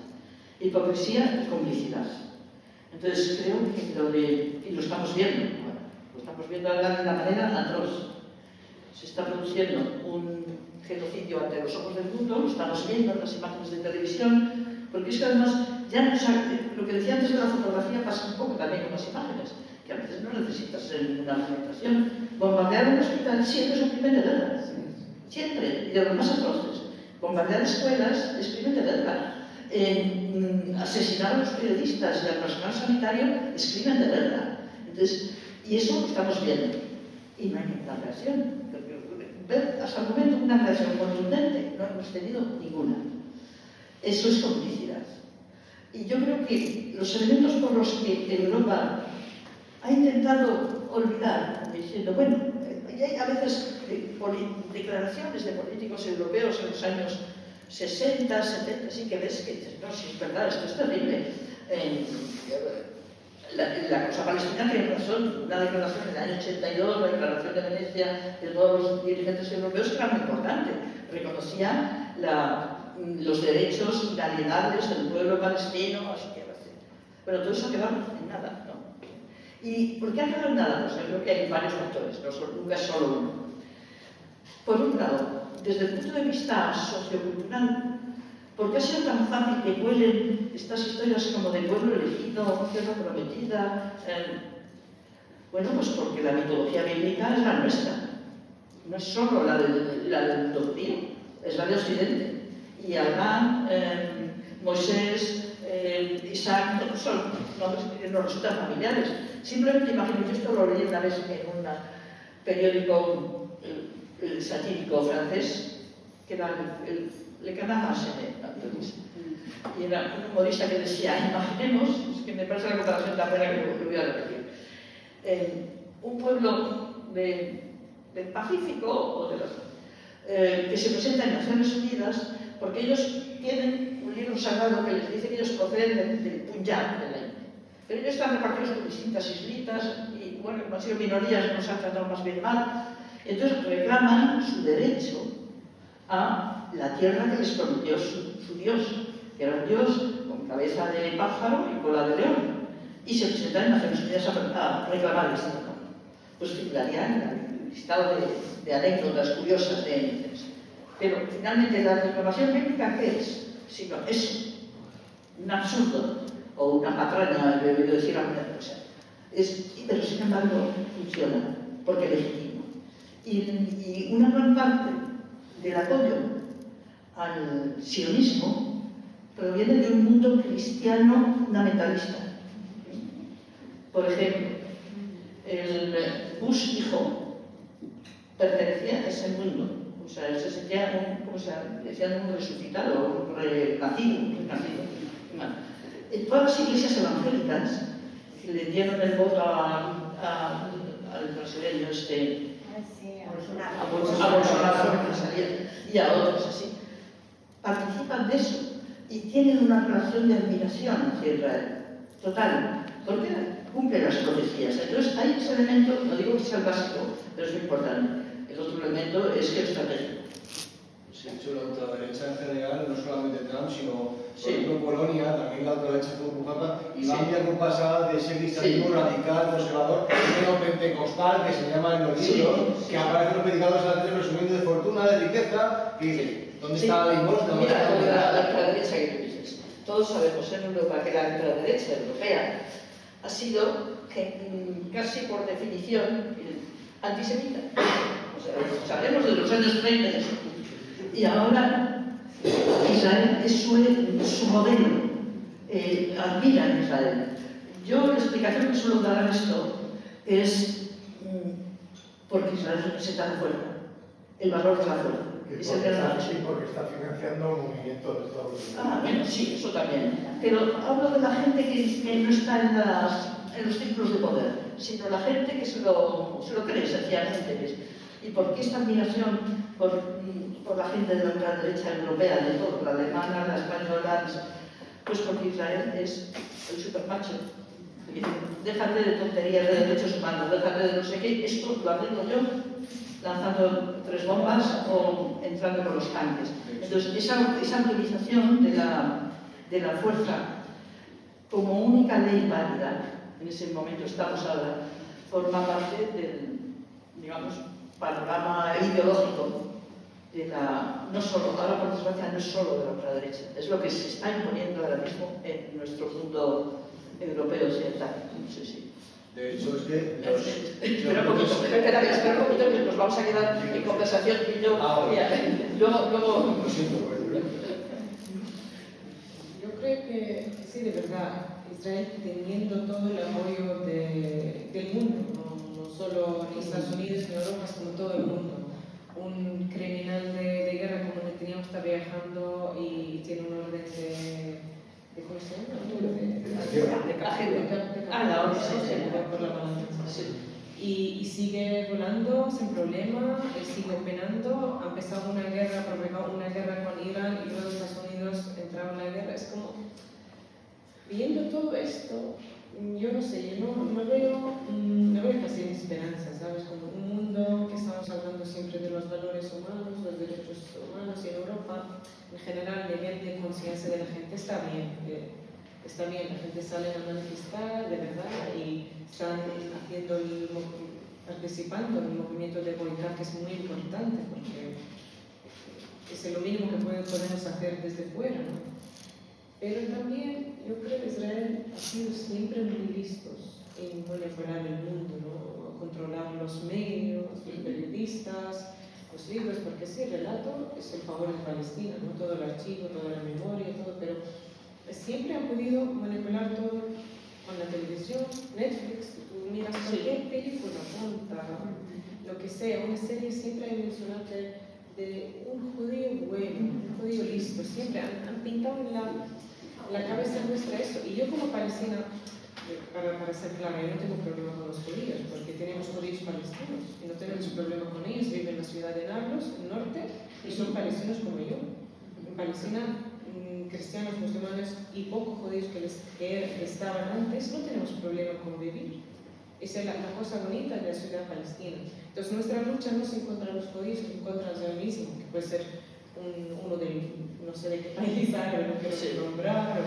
Speaker 2: Hipocresía y complicidad. Entonces creo que y lo estamos viendo, lo estamos viendo de una manera atroz. Se está produciendo un genocidio ante los ojos del mundo, lo estamos viendo en las imágenes de televisión, porque es que además ya no lo que decía antes de la fotografía pasa un poco también con las imágenes, que a veces no necesitas una argumentación. Bombardear un hospital siempre es un crimen de guerra, siempre, y de los más atroces. Bombardear escuelas es crimen de guerra. Asesinar a los periodistas y al personal sanitario es crimen de guerra. Entonces, y eso lo estamos viendo. Y no hay ninguna reacción. Hasta el momento una reacción contundente no hemos tenido ninguna. Eso es complicidad. Y yo creo que los elementos por los que Europa ha intentado olvidar, diciendo, bueno, hay a veces declaraciones de políticos europeos en los años 60, 70, sí que ves que dices, no, si es verdad, esto es terrible. La cosa palestina tiene razón, una declaración en el año 82, la declaración de Venecia de todos los dirigentes europeos, que era muy importante, reconocía los derechos inalienables del pueblo palestino, así que, bueno, todo eso ha quedado en nada, ¿no? ¿Y por qué ha quedado en nada? Pues yo creo que hay varios factores, nunca es solo uno. Por un lado, desde el punto de vista sociocultural, ¿por qué ha sido tan fácil que cuelen estas historias como de pueblo elegido, tierra prometida? Bueno, pues porque la mitología bíblica es la nuestra. No es solo la del mundo judío, es la de Occidente. Y Abraham, Moisés, Isaac, todos son nombres que nos resultan familiares. Simplemente imagino, yo esto lo leí una vez en un periódico satírico francés, que era Le Canard y era un humorista que decía, imaginemos, es que me parece la comparación tan buena que lo voy a repetir, un pueblo del Pacífico o de que se presenta en Naciones Unidas porque ellos tienen un libro sagrado que les dice que ellos proceden del Punjab, de la India. Pero ellos están repartidos por distintas islitas y, bueno, como han sido minorías, nos han tratado más bien mal. Entonces reclaman su derecho a la tierra que les prometió su Dios, que era un Dios con cabeza de pájaro y cola de león. Y se presentan en Naciones Unidas a reclamar esto. Pues figurarían el listado de anécdotas curiosas de índices. Pero finalmente la reclamación bíblica, ¿qué es? Sino eso, un absurdo o una patraña, he debido decir alguna cosa. Pero sin embargo funciona, porque es legítimo. Y una gran parte del apoyo al sionismo proviene de un mundo cristiano fundamentalista. Por ejemplo, el Bush hijo pertenecía a ese mundo. O sea, se sentía un resucitado, un renacido. En todas las iglesias evangélicas que le dieron el voto al brasileño a Bolsonaro y a otros así, participan de eso y tienen una relación de admiración hacia Israel, total, porque cumple las profecías. Entonces hay ese elemento, no digo que sea el básico, pero es muy importante. El otro elemento es geoestratégico.
Speaker 5: De hecho, la ultraderecha en general, no solamente Trump, sino por ejemplo Polonia, también la ultraderecha fue ocupada y va pasada de ese cristianismo radical, conservador, pentecostal, que se llama en los libros, que aparecen los predicados antes presumiendo de fortuna, de riqueza, y dice, ¿dónde está la limosna?
Speaker 2: Mira, la ultraderecha que tú dices. Todos sabemos en Europa que la ultraderecha europea ha sido casi por definición antisemita. O sea, sabemos de los años 30 y ahora Israel es su modelo. Admiran Israel. Yo la explicación que suelo dar a esto es porque Israel representa la fuerza, el valor de la fuerza. Es el gran
Speaker 6: Sí, porque está financiando un movimiento de Estados Unidos.
Speaker 2: Ah, bueno, sí, eso también. Pero hablo de la gente que no está en los círculos de poder, sino la gente que se lo cree, sencillamente. ¿Ves? ¿Y por qué esta admiración por la gente de la ultraderecha europea, de todo, la alemana, la española? Pues porque Israel es el supermacho. Déjate de tonterías de derechos humanos, déjate de no sé qué, esto lo arreglo yo lanzando 3 bombas o entrando por los tanques. Entonces, esa utilización de la fuerza como única ley válida, en ese momento estamos ahora, forma parte del, digamos, panorama ideológico de no solo, ahora por desgracia no es solo de la ultraderecha, es lo que se está imponiendo ahora mismo en nuestro mundo europeo occidental. No sé si.
Speaker 5: De hecho, es que
Speaker 2: Espera un poquito, que nos vamos a quedar en conversación y yo. Luego.
Speaker 5: Lo siento,
Speaker 3: Yo creo que sí, de verdad, Israel teniendo todo el apoyo del mundo, no solo en Estados Unidos, en Europa, sino todo el mundo. Un criminal de guerra como Netanyahu está viajando y tiene un orden de ¿cómo se llama?
Speaker 2: La orden,
Speaker 3: por la palabra. Y sigue volando sin problema, sigue operando, ha empezado una guerra, provocado una guerra con Irán y luego Estados Unidos entraron en la guerra. Es como, viendo todo esto, yo no sé, yo no veo casi esperanza, ¿sabes? Como un mundo que estamos hablando siempre de los valores humanos, los derechos humanos, y en Europa, en general, el nivel de conciencia de la gente está bien. Está bien, la gente sale a manifestar, de verdad, y están participando en el movimiento de boicot, que es muy importante, porque es lo mínimo que podemos hacer desde fuera, ¿no? Pero también yo creo que Israel ha sido siempre muy listos en manipular el mundo, ¿no? Controlar los medios, los periodistas, los libros, porque sí, el relato es el favor de Palestina, ¿no? Todo el archivo, toda la memoria, todo, pero siempre han podido manipular todo con la televisión, Netflix, tú miras cualquier película, tonta, lo que sea, una serie, siempre hay mencionado de un judío bueno, un judío listo, siempre han pintado en la cabeza nuestra eso. Y yo como palestina, para ser clara, yo no tengo problema con los judíos, porque tenemos judíos palestinos y no tenemos problema con ellos, viven en la ciudad de Nablus, el norte, y son palestinos como yo. En Palestina, cristianos, musulmanes y pocos judíos que estaban antes, no tenemos problema con vivir. Esa es la cosa bonita de la ciudad palestina. Entonces nuestra lucha no es en contra de los judíos, es en contra del zionismo, que puede ser uno de, no sé de qué país árabe, no quiero nombrar.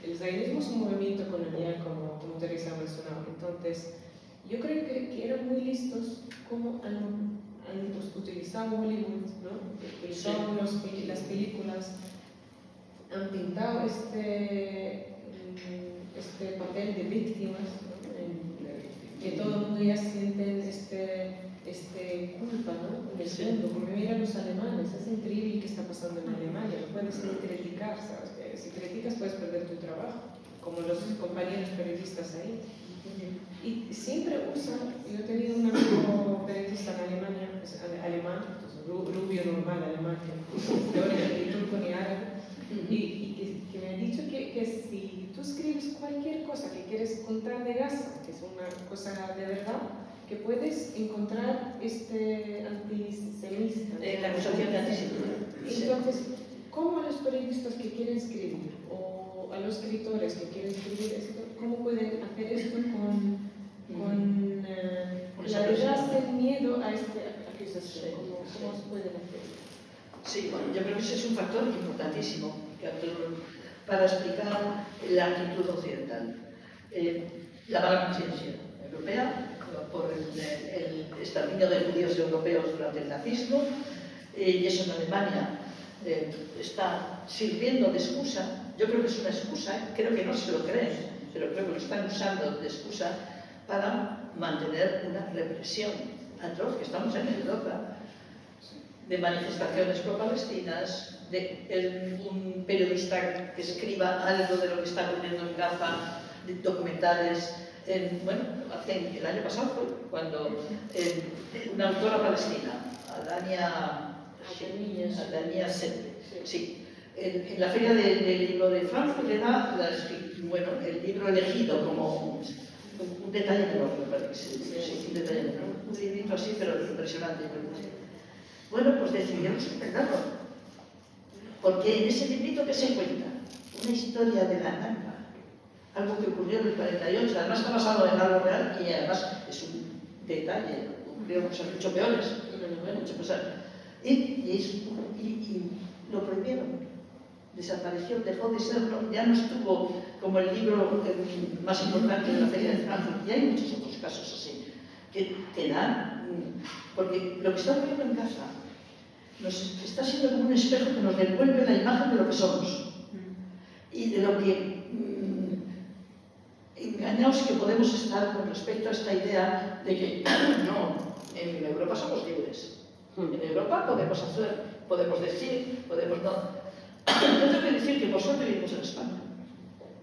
Speaker 3: El zionismo es un movimiento colonial, como Teresa mencionaba. Entonces, yo creo que eran muy listos como han utilizado Hollywood, ¿no? Utilizaron las películas, han pintado este papel de víctimas, ¿no? Que todo el mundo ya siente este culpa, ¿no? En el mundo, porque mira los alemanes, es increíble qué está pasando en Alemania, no puedes ni criticar, ¿sabes? Si criticas puedes perder tu trabajo, como los compañeros periodistas ahí. Y siempre usan, yo he tenido un amigo periodista en Alemania, alemán, rubio normal alemán, que de origen ni turco ni árabe, y que me ha dicho que si tú escribes cualquier cosa que quieres contar de Gaza, que es una cosa de verdad, que puedes encontrar antisemita.
Speaker 2: La acusación de antisemitismo.
Speaker 3: Entonces, ¿cómo a los periodistas que quieren escribir o a los escritores que quieren escribir esto, cómo pueden hacer esto con claridad, sin miedo a esta acusación? ¿Cómo se pueden hacer?
Speaker 2: Sí, bueno, yo creo que ese es un factor importantísimo para explicar la actitud occidental. La mala conciencia europea por el exterminio de judíos europeos durante el nazismo, y eso en Alemania está sirviendo de excusa. Yo creo que es una excusa, creo que no se lo creen, pero creo que lo están usando de excusa para mantener una represión atroz, que estamos en Europa, de manifestaciones pro-palestinas, de un periodista que escriba algo de lo que está ocurriendo en Gaza, de documentales El año pasado fue cuando una autora palestina, Adania Sette, sí, en la feria del libro de Frankfurt le da el libro elegido como un detalle menor, me parece, sí, un detalle menor, un librito así, pero impresionante. Bueno, pues decidieron suspenderlo, porque en ese librito que se cuenta una historia de la Nakba, algo que ocurrió en el 48, además está basado en algo real y además es un detalle, ocurrieron cosas mucho peores, y lo prohibieron. Desapareció, dejó de serlo, ya no estuvo como el libro más importante de la feria de Frankfurt, y hay muchos otros casos así, que dan, porque lo que está ocurriendo en casa nos está siendo como un espejo que nos devuelve la imagen de lo que somos, y de lo que engañados que podemos estar con respecto a esta idea de que no, en Europa somos libres, en Europa podemos hacer, podemos decir, podemos no. Yo tengo que decir que vosotros vivimos en España.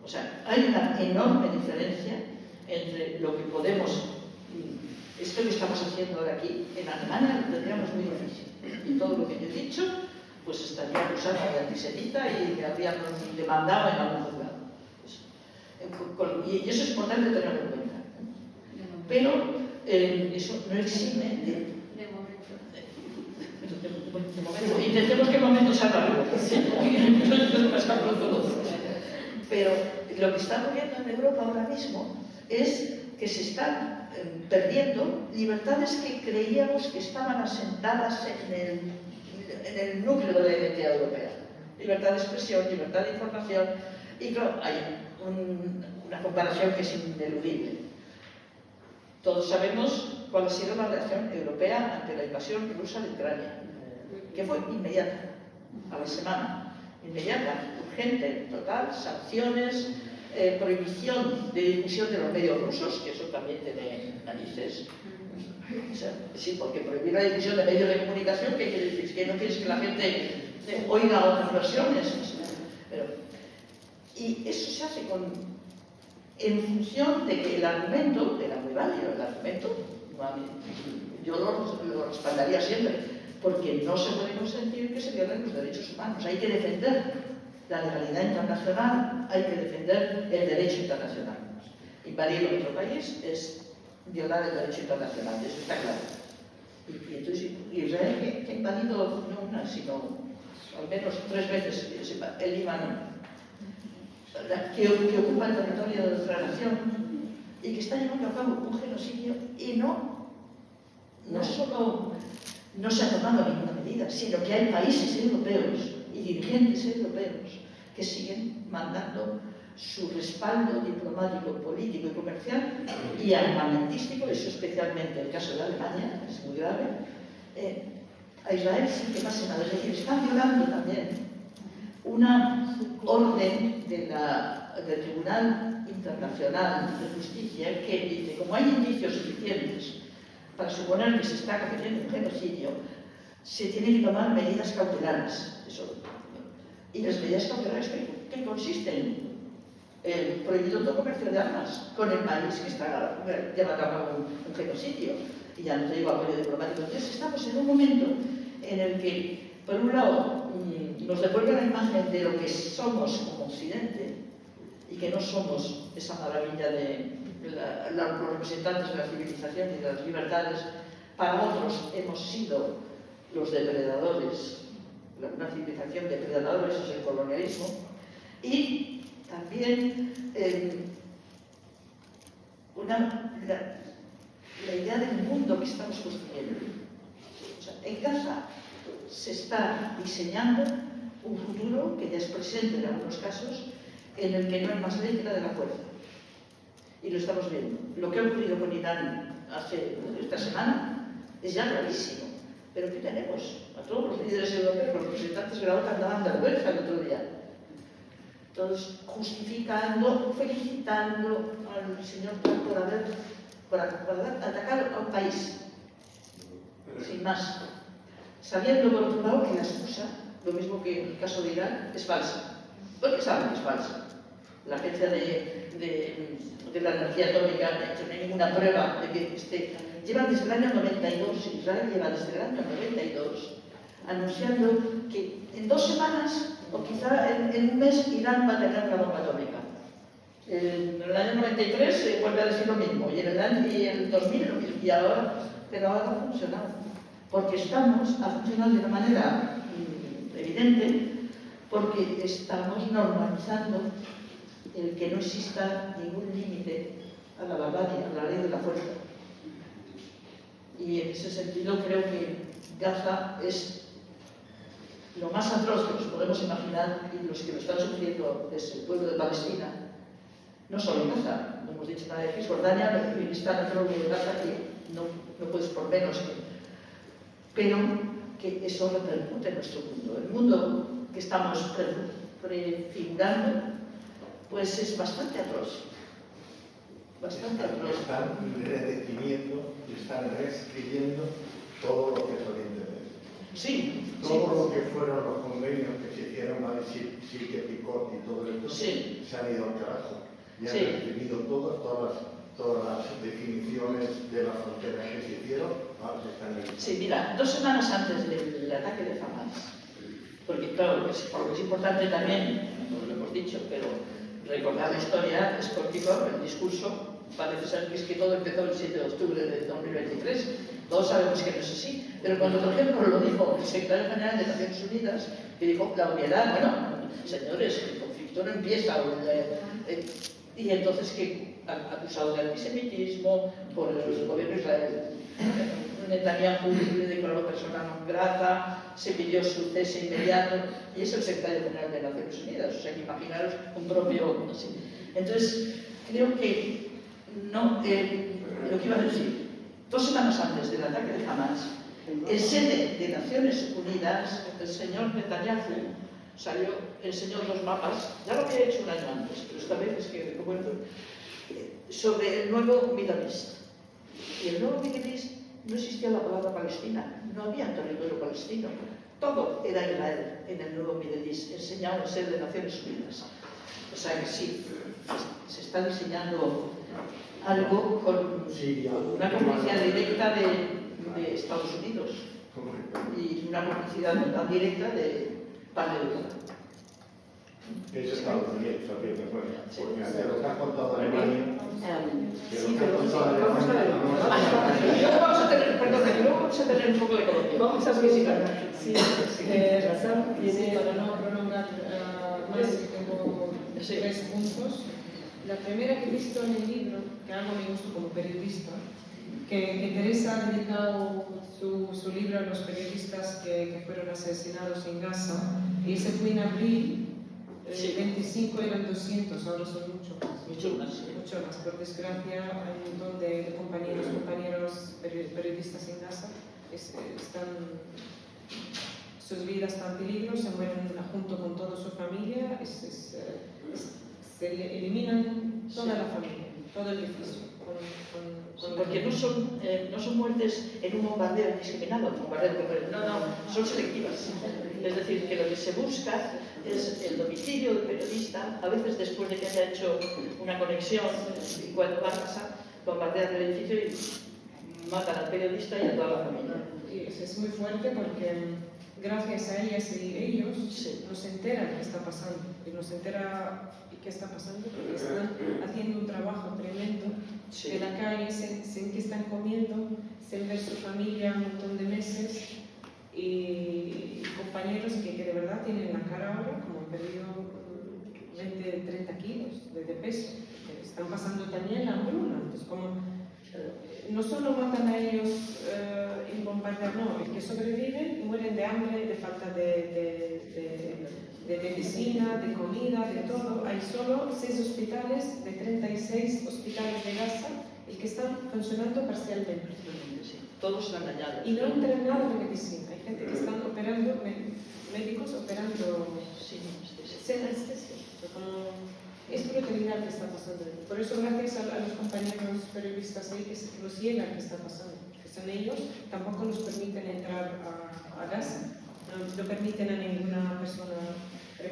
Speaker 2: O sea, hay una enorme diferencia entre lo que podemos, esto que estamos haciendo ahora aquí, en Alemania lo tendríamos muy difícil. Y todo lo que yo he dicho, pues estaría acusada de antisemita y me habríamos demandado en algún juzgado. Y eso es importante tenerlo en cuenta. Pero eso no exime de momento. Intentemos que el momento sea rápido. Pero lo que está ocurriendo en Europa ahora mismo es que se están perdiendo libertades que creíamos que estaban asentadas en el núcleo de la identidad europea. Libertad de expresión, libertad de información, y claro, hay una comparación que es ineludible. Todos sabemos cuál ha sido la reacción europea ante la invasión rusa de Ucrania, que fue inmediata, a la semana, inmediata, urgente, total, sanciones, prohibición de difusión de los medios rusos, que eso también tiene narices. O sea, sí, porque prohibir la difusión de medios de comunicación, ¿qué quiere decir? Que no quieres que la gente oiga otras versiones. Y eso se hace en función de que el argumento era muy válido, el argumento, yo lo respaldaría siempre, porque no se puede consentir que se violen los derechos humanos. Hay que defender la legalidad internacional, hay que defender el derecho internacional. Invadir otro país es violar el derecho internacional, eso está claro. Y entonces Israel, que ha invadido no una, sino al menos 3 veces, que yo sepa, el Líbano, que ocupa el territorio de nuestra nación y que está llevando a cabo un genocidio, y no solo no se ha tomado ninguna medida, sino que hay países europeos y dirigentes europeos que siguen mandando su respaldo diplomático, político y comercial y armamentístico, eso especialmente el caso de Alemania, es muy grave, a Israel sin que pase nada. Es decir, están violando también una orden del Tribunal Internacional de Justicia que dice, como hay indicios suficientes para suponer que se está cometiendo un genocidio, se tienen que tomar medidas cautelares. Y las medidas cautelares que consisten en prohibido todo comercio de armas con el país que está llevando a cabo un genocidio. Y ya no te digo apoyo diplomático. Entonces estamos en un momento en el que, por un lado, nos devuelve la imagen de lo que somos como Occidente y que no somos esa maravilla de los representantes de la civilización y de las libertades. Para otros hemos sido los depredadores, una civilización de depredadores, es el colonialismo, y también la idea del mundo que estamos construyendo. O sea, en Gaza se está diseñando un futuro que ya es presente en algunos casos, en el que no hay más ley que la de la fuerza. Y lo estamos viendo. Lo que ha ocurrido con Irán esta semana es ya gravísimo. Pero ¿qué tenemos? A todos los líderes europeos, los representantes de la OTAN daban vergüenza el otro día. Todos justificando, felicitando al señor Trump por haber atacado a un país. Sin más. Sabiendo, por otro lado, que la excusa, lo mismo que en el caso de Irán, es falsa. Porque saben que es falsa. la Agencia de la Energía Atómica no ha hecho ninguna prueba de que esté. Llevan desde el año 92, Israel lleva desde el año 92 anunciando que en 2 semanas o quizá en un mes Irán va a tener una bomba atómica. En el año 93 se vuelve a decir lo mismo, y en el 2000 lo mismo, pero ahora ha funcionado, porque ha funcionado de una manera evidente, porque estamos normalizando el que no exista ningún límite a la barbarie, a la ley de la fuerza. Y en ese sentido creo que Gaza es lo más atroz que nos podemos imaginar, y los que lo están sufriendo es el pueblo de Palestina. No solo en Gaza, no hemos dicho nada de Cisjordania, pero está el pueblo de Gaza, que no puedes por menos pero que eso repercute en nuestro mundo. El mundo que estamos prefigurando, pues es bastante atroz. Bastante atroz.
Speaker 6: Están redefiniendo y están reescribiendo todo lo que es Oriente Medio.
Speaker 2: Sí,
Speaker 6: Todo lo que fueron los convenios que se hicieron, Silke, Picot y todo esto,
Speaker 2: sí,
Speaker 6: se han ido al carajo. Y han
Speaker 2: sí,
Speaker 6: redefinido todas las definiciones de las fronteras que se hicieron, ahora se están ahí.
Speaker 2: sí, mira, 2 semanas antes del ataque de Hamas, porque claro, es importante también, no lo hemos dicho, pero recordar la historia es porque el discurso parece ser que es que todo empezó el 7 de octubre de 2023. Todos sabemos que no es así, pero cuando, por ejemplo, lo dijo el secretario general de Naciones Unidas, que dijo la obviedad, bueno, señores, el conflicto no empieza, y entonces que acusado de antisemitismo por el gobierno israelí. Netanyahu le declaró persona non grata, se pidió su cese inmediato, y es el secretario general de Naciones Unidas, o sea que imaginaros un propio así. Entonces, creo que no, lo que iba a decir, 2 semanas antes del ataque de Hamas, en sede de Naciones Unidas, el señor Netanyahu salió, enseñó 2 mapas, ya lo había hecho un año antes, pero esta vez es que recuerdo, sobre el nuevo Middle East. Y el nuevo Middle East no existía la palabra Palestina, no había territorio palestino, todo era Israel en el nuevo Middle East, enseñado en sede de Naciones Unidas. O sea que sí, se está diseñando algo con una complicidad directa de Estados Unidos y una complicidad no tan directa de parte de Europa.
Speaker 6: Eso está bien, también, porque ante lo que ha contado Alemania,
Speaker 1: Vamos a ver.
Speaker 2: Luego vamos a tener un poco de economía.
Speaker 1: Vamos a visitar. Sí, Razan
Speaker 3: Sí,
Speaker 1: tiene...
Speaker 3: para no prolongar más, tengo 3 puntos. La primera que he visto en el libro, que algo me gustó como periodista, que Teresa ha dedicado su libro a los periodistas que fueron asesinados en Gaza, y ese fue en abril. 25 eran 200, ahora son mucho más. Por desgracia, hay un montón de compañeros periodistas en Gaza sus vidas están en peligro, se mueren junto con toda su familia, se eliminan toda la familia, todo el edificio.
Speaker 2: Porque no son muertes en un bombardeo indiscriminado, son selectivas. Es decir, que lo que se busca es el domicilio del periodista, a veces después de que haya hecho una conexión, y cuando va a casa, bombardean el edificio y matan al periodista y a toda la familia.
Speaker 3: Y es muy fuerte porque gracias a ellas y ellos nos enteran qué está pasando. Y nos entera qué está pasando porque están haciendo un trabajo tremendo de la calle, sin que están comiendo, sin ver su familia un montón de meses. Y compañeros que de verdad tienen la cara ahora como han perdido 20-30 kilos de peso, que están pasando también la hambruna. Entonces, como no solo matan a ellos y bombardean, no, es que sobreviven y mueren de hambre, de falta de medicina, de comida, de todo. Hay solo 6 hospitales de 36 hospitales de Gaza y que están funcionando parcialmente.
Speaker 2: Todos están dañados.
Speaker 3: Y no entran nada de medicina. Hay gente que están operando, médicos operando sin anestesia. Es brutalidad que está pasando. Por eso, gracias a los compañeros periodistas ahí que nos llegan qué está pasando. Que son ellos, tampoco nos permiten entrar a Gaza. No permiten a ninguna persona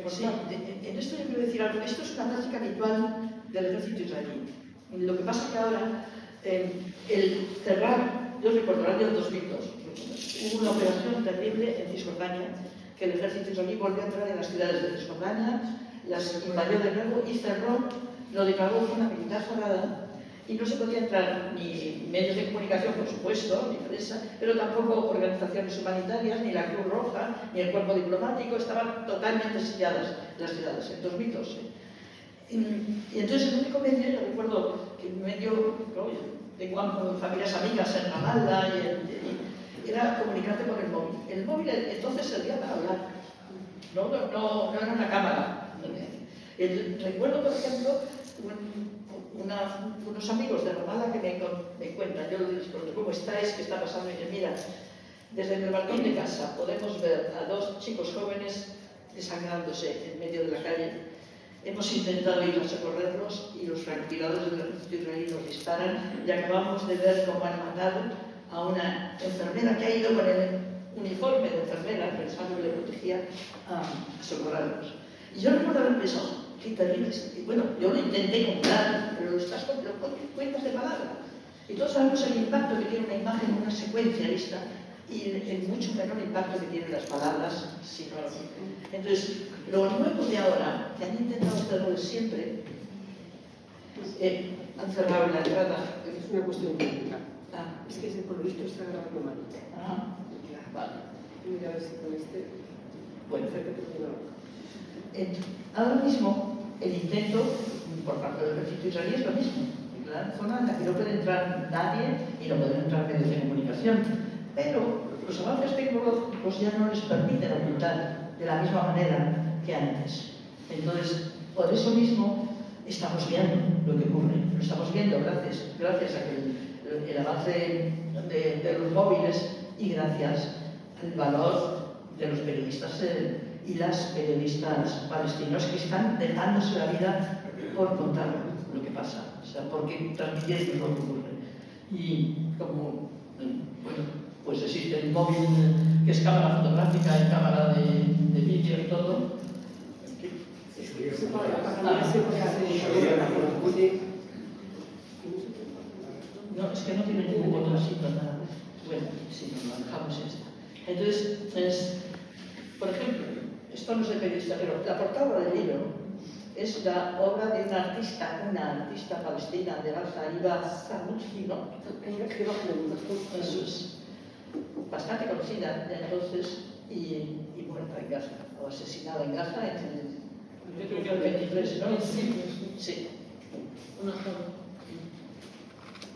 Speaker 2: Sí, en esto yo quiero decir algo. Esto es una práctica habitual del ejército israelí. Lo que pasa es que ahora, el cerrar, yo recuerdo el año 2002, hubo una operación terrible en Cisjordania, que el ejército israelí volvió a entrar en las ciudades de Cisjordania, las invadió de nuevo y cerró, lo declaró zona militar cerrada, y no se podía entrar ni medios de comunicación, por supuesto, ni prensa, pero tampoco organizaciones humanitarias, ni la Cruz Roja, ni el cuerpo diplomático, estaban totalmente selladas las ciudades, en 2012. Y entonces el único medio, yo recuerdo que el medio, tengo familias amigas en Ramallah, era comunicarte por el móvil. El móvil entonces servía para hablar, no era una cámara. Recuerdo, por ejemplo, unos amigos de Ramallah que me cuentan, yo les pregunto, ¿cómo estáis? ¿Qué está pasando? Y dicen, mira, desde el balcón de casa podemos ver a dos chicos jóvenes desangrándose en medio de la calle. Hemos intentado ir a socorrerlos y los francotiradores del ejército israelí nos disparan y acabamos de ver cómo han matado a una enfermera que ha ido con el uniforme de enfermera pensando que le protegía a socorrerlos. Y yo recuerdo haber pensado, qué terrible. Y bueno, yo lo intenté comprar, pero lo cuentas de palabra. Y todos sabemos el impacto que tiene una imagen, una secuencia vista, y el mucho menor impacto que tienen las palabras. Entonces, lo nuevo de ahora, que han intentado hacerlo de siempre, han cerrado la entrada.
Speaker 1: Es una cuestión técnica. Es que ese por lo visto está grabando mal.
Speaker 2: Vale.
Speaker 1: Mira a ver si con este.
Speaker 2: Bueno,
Speaker 1: Acércate por la boca.
Speaker 2: ahora mismo el intento por parte del ejército israelí es lo mismo. La zona en la que no puede entrar nadie y no pueden entrar medios de comunicación. Pero los avances tecnológicos ya no les permiten ocultar de la misma manera que antes. Entonces, por eso mismo estamos viendo lo que ocurre. Lo estamos viendo gracias a que el avance de los móviles y gracias al valor de los periodistas y las periodistas palestinos que están dejándose la vida por contar lo que pasa, o sea, porque transmitiendo lo que ocurre. Y como, pues existe el móvil que es cámara fotográfica y cámara de vídeo y todo. No, es que no tiene ningún botoncito, nada. Bueno, sí, lo dejamos esta. Entonces, por ejemplo, esto no es de periodista, pero la portada del libro es la obra de una artista palestina de Gaza, Iba Samuchi, ¿no? Eso es bastante conocida de entonces y muerta en Gaza, o asesinada en Gaza en el 23, ¿no? Sí.
Speaker 3: Una joven.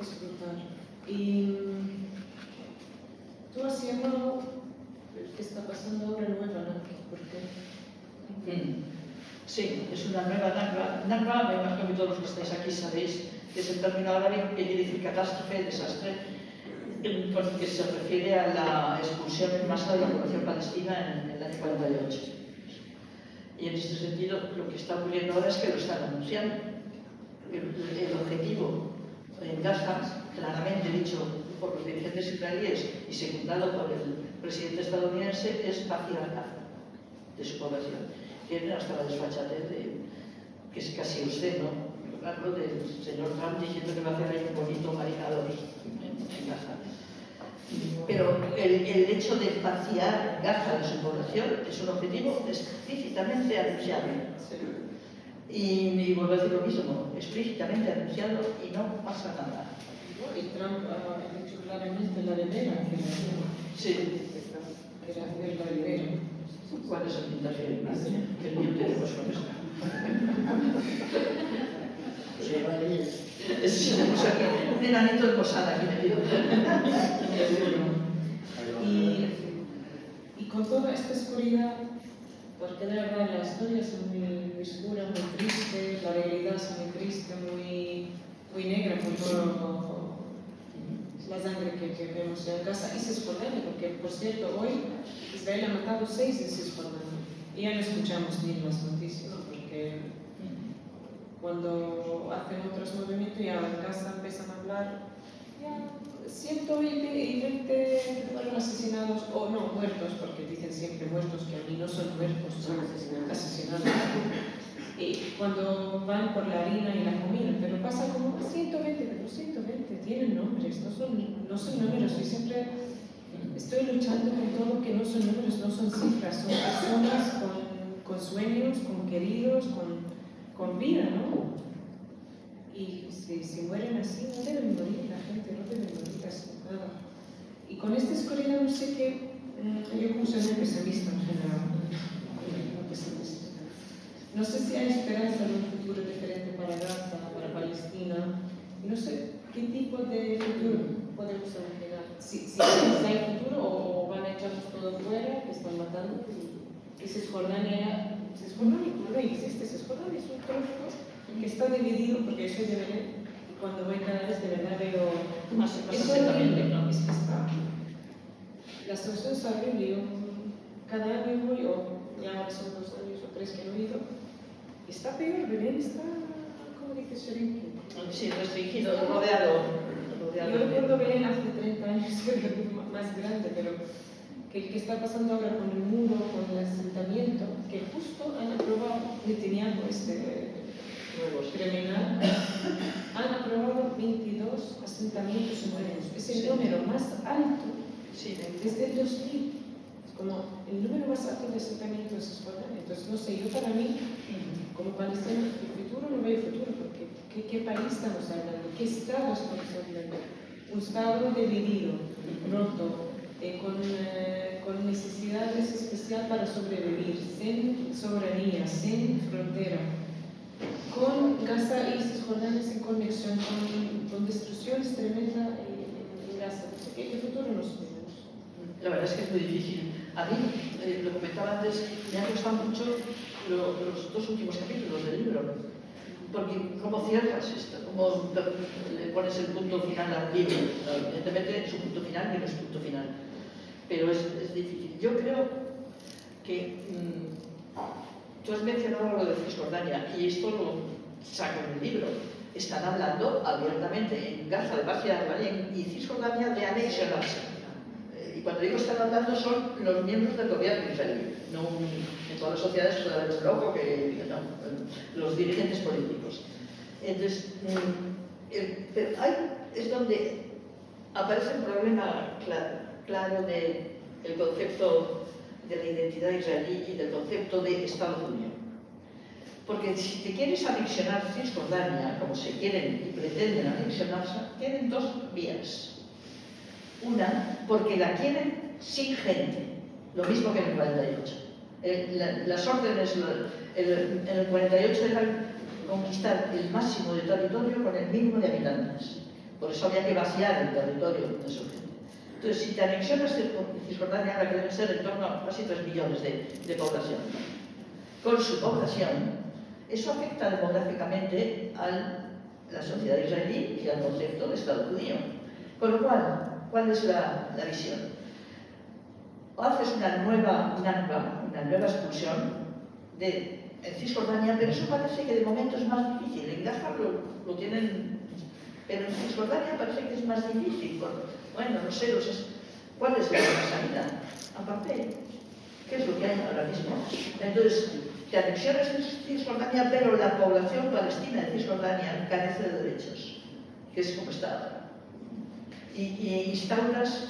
Speaker 3: Es brutal. Y tú has llamado que está pasando ahora nueva, ¿no? ¿Por qué?
Speaker 2: Sí, es una nueva Nakba. Nakba, me imagino que todos los que estáis aquí sabéis que es el término árabe que quiere decir catástrofe, desastre, con el que se refiere a la expulsión en masa de la población palestina en el año 48. Y en este sentido, lo que está ocurriendo ahora es que lo están anunciando. El objetivo en Gaza, claramente dicho por los dirigentes israelíes y secundado por el presidente estadounidense, es vaciar Gaza de su población. Tienen hasta la desfachatez que es casi obsceno, hablo del señor Trump diciendo que va a hacer ahí un bonito marinador en Gaza. Pero el hecho de vaciar Gaza de su población es un objetivo explícitamente anunciado. Y vuelvo a decir lo mismo, explícitamente anunciado y no pasa nada.
Speaker 3: Y Trump ha dicho claramente la ribera,
Speaker 2: Sí.
Speaker 3: que era hacer la ribera.
Speaker 2: ¿Cuál es el interés? ¿Qué lío tenemos con esto? Tenemos aquí un enanito de posada aquí metido.
Speaker 3: Y con toda esta oscuridad, porque de verdad la historia es muy oscura, muy triste, la realidad es muy triste, muy negra con todo la sangre que vemos en Gaza y Cisjordania, porque por cierto, hoy Israel ha matado 6 en Cisjordania y ya no escuchamos bien las noticias, porque cuando hacen otros movimientos ya en Gaza empiezan a hablar, ya 120 fueron asesinados, o no, muertos, porque dicen siempre muertos, que a mí no son muertos, son asesinados. Y cuando van por la harina y la comida, pero pasa como 120, pero 120 tienen nombres, no son números. Y siempre estoy luchando con todo que no son números, no son cifras, son personas con sueños, con queridos, con vida, ¿no? Y si mueren así, no deben morir la gente, no deben morir así, nada. Y con esta escuela no sé qué, yo como soy muy pesimista en general, muy pesimista. No sé si hay esperanza de un futuro diferente para Gaza, para Palestina. No sé qué tipo de futuro podemos imaginar. Si hay futuro o van a echarnos todo fuera, que están matando. Y Cisjordania no existe. Cisjordania es un trozo que está dividido, porque yo soy de Belén. Y cuando voy cada vez de verdad veo
Speaker 2: más exactamente, ¿no?
Speaker 3: Es que está. La situación es horrible. Yo cada año voy, o ya son 2 años o 3 que no he ido. Está peor, Belén está, como dice Sherenki.
Speaker 2: Sí, restringido, rodeado.
Speaker 3: Yo recuerdo Belén hace 30 años, más grande, pero que está pasando ahora con el muro, con el asentamiento, que justo han aprobado, Netanyahu, criminal, han aprobado 22 asentamientos nuevos. Es el número más alto desde el 2000. Es como el número más alto de asentamientos de Cisjordania. Entonces, no sé, yo para mí, como palestino, el futuro no veo futuro, porque ¿qué país estamos hablando? ¿Qué estado estamos hablando? Un estado dividido, roto, con necesidades especiales para sobrevivir, sin soberanía, sin frontera, con Gaza y Cisjordania sin conexión, con destrucciones tremendas en Gaza. ¿Qué futuro nos tenemos?
Speaker 2: La verdad es que es muy difícil. A mí, lo comentaba antes, me han gustado mucho los 2 últimos capítulos del libro, porque ¿cómo cierras esto? ¿Cómo le pones el punto final al libro? Evidentemente es un punto final y no es punto final, pero es difícil. Yo creo que tú has mencionado lo de Cisjordania y esto lo saco en el libro. Están hablando abiertamente en Gaza de paz y Cisjordania de anexionarse. Y cuando digo están hablando son los miembros del gobierno israelí, no en todas las sociedades puede haber un loco que no, los dirigentes políticos. Entonces, pero es donde aparece un problema claro del concepto de la identidad israelí y del concepto de Estado-Unión. Porque si te quieres anexionar Cisjordania, como se quieren y pretenden anexionarse, tienen 2 vías. Una, porque la quieren sin gente, lo mismo que en el 48. Las órdenes en el 48 eran conquistar el máximo de territorio con el mínimo de habitantes. Por eso había que vaciar el territorio de su gente. Entonces, si te anexionas Cisjordania, ahora que deben ser en torno a casi 3 millones de población, con su población, eso afecta demográficamente a la sociedad israelí y al concepto de Estado judío. Con lo cual, ¿cuál es la visión? O haces una nueva expulsión en Cisjordania, pero eso parece que de momento es más difícil. En Gaza lo tienen, pero en Cisjordania parece que es más difícil. Bueno, no sé, ¿cuál es la salida? Aparte, ¿qué es lo que hay ahora mismo? Entonces, te anexionas Cisjordania, pero la población palestina de Cisjordania carece de derechos, que es como está ahora. Y instauras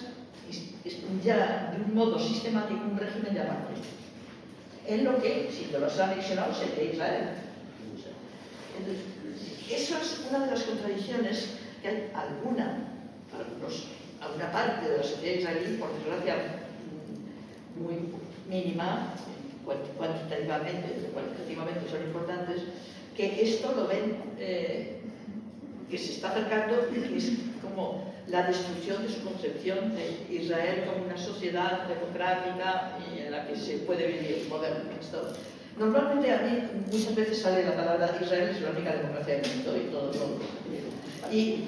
Speaker 2: ya de un modo sistemático un régimen de apartheid. En lo que, si te lo has anexionado, sería Israel. Entonces, eso es una de las contradicciones que hay alguna parte de la sociedad israelí, por desgracia muy mínima, cuantitativamente son importantes, que esto lo ven, que se está acercando y que es como la destrucción de su concepción de Israel como una sociedad democrática y en la que se puede vivir moderno. Normalmente a mí muchas veces sale la palabra Israel es la única democracia del mundo y todo. Y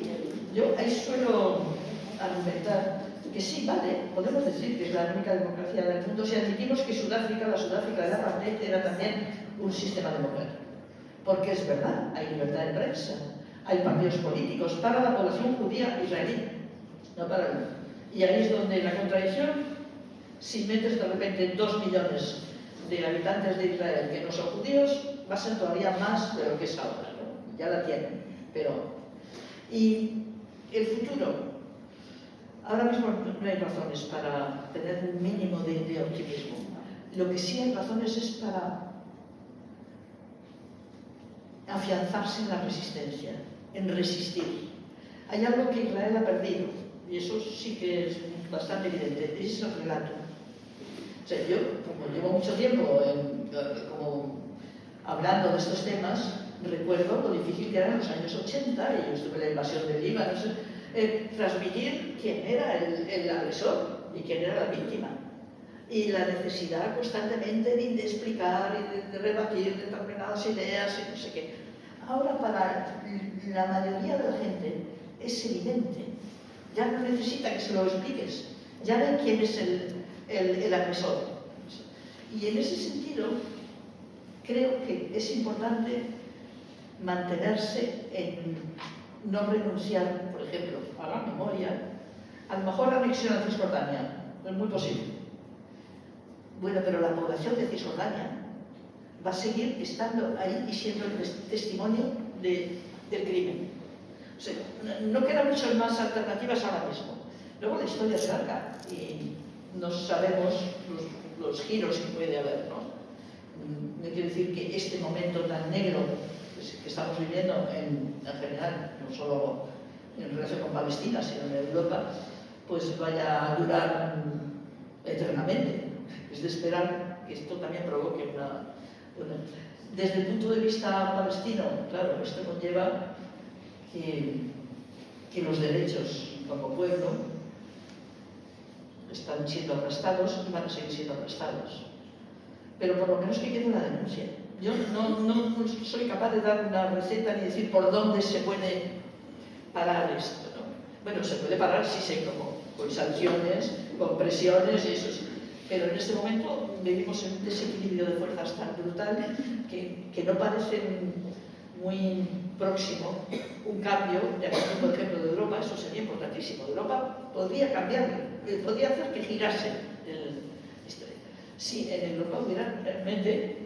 Speaker 2: yo ahí suelo argumentar que sí, vale, podemos decir que es la única democracia del mundo si admitimos que la Sudáfrica de la apartheid era también un sistema democrático. Porque es verdad, hay libertad de prensa, hay partidos políticos para la población judía israelí. no para. Y ahí es donde la contradicción, si metes de repente 2 millones de habitantes de Israel que no son judíos, va a ser todavía más de lo que es ahora, ¿no? Ya la tienen, pero... Y el futuro, ahora mismo no hay razones para tener un mínimo de optimismo. Lo que sí hay razones es para afianzarse en la resistencia, en resistir. Hay algo que Israel ha perdido, y eso sí que es bastante evidente, es el relato. O sea, yo, como llevo mucho tiempo como hablando de estos temas, recuerdo lo difícil que era en los años 80, y yo estuve en la invasión del Líbano, transmitir quién era el agresor y quién era la víctima. Y la necesidad constantemente de explicar y de rebatir determinadas ideas y no sé qué. Ahora para la mayoría de la gente es evidente, ya no necesita que se lo expliques, ya ven quién es el agresor. Y en ese sentido, creo que es importante mantenerse en no renunciar, por ejemplo, a la memoria. A lo mejor la anexión a Cisjordania, es muy posible. Bueno, pero la población de Cisjordania va a seguir estando ahí y siendo el testimonio del crimen. O sea, no quedan muchas más alternativas ahora mismo. Luego la historia es larga y no sabemos los giros que puede haber, ¿no? No quiere decir que este momento tan negro que estamos viviendo en general, no solo en relación con Palestina, sino en Europa, pues vaya a durar eternamente. Es de esperar que esto también provoque una... Desde el punto de vista palestino, claro, esto conlleva que los derechos como pueblo están siendo aplastados y van a seguir siendo aplastados. Pero por lo menos que quede una denuncia. Yo no soy capaz de dar una receta ni decir por dónde se puede parar esto, ¿no? Bueno, se puede parar, sí sé cómo, con sanciones, con presiones y eso sí. Pero en este momento vivimos en un desequilibrio de fuerzas tan brutal que no parece muy próximo un cambio de actitud, por ejemplo, de Europa. Eso sería importantísimo. Europa podría cambiar, podría hacer que girase si en Europa hubiera realmente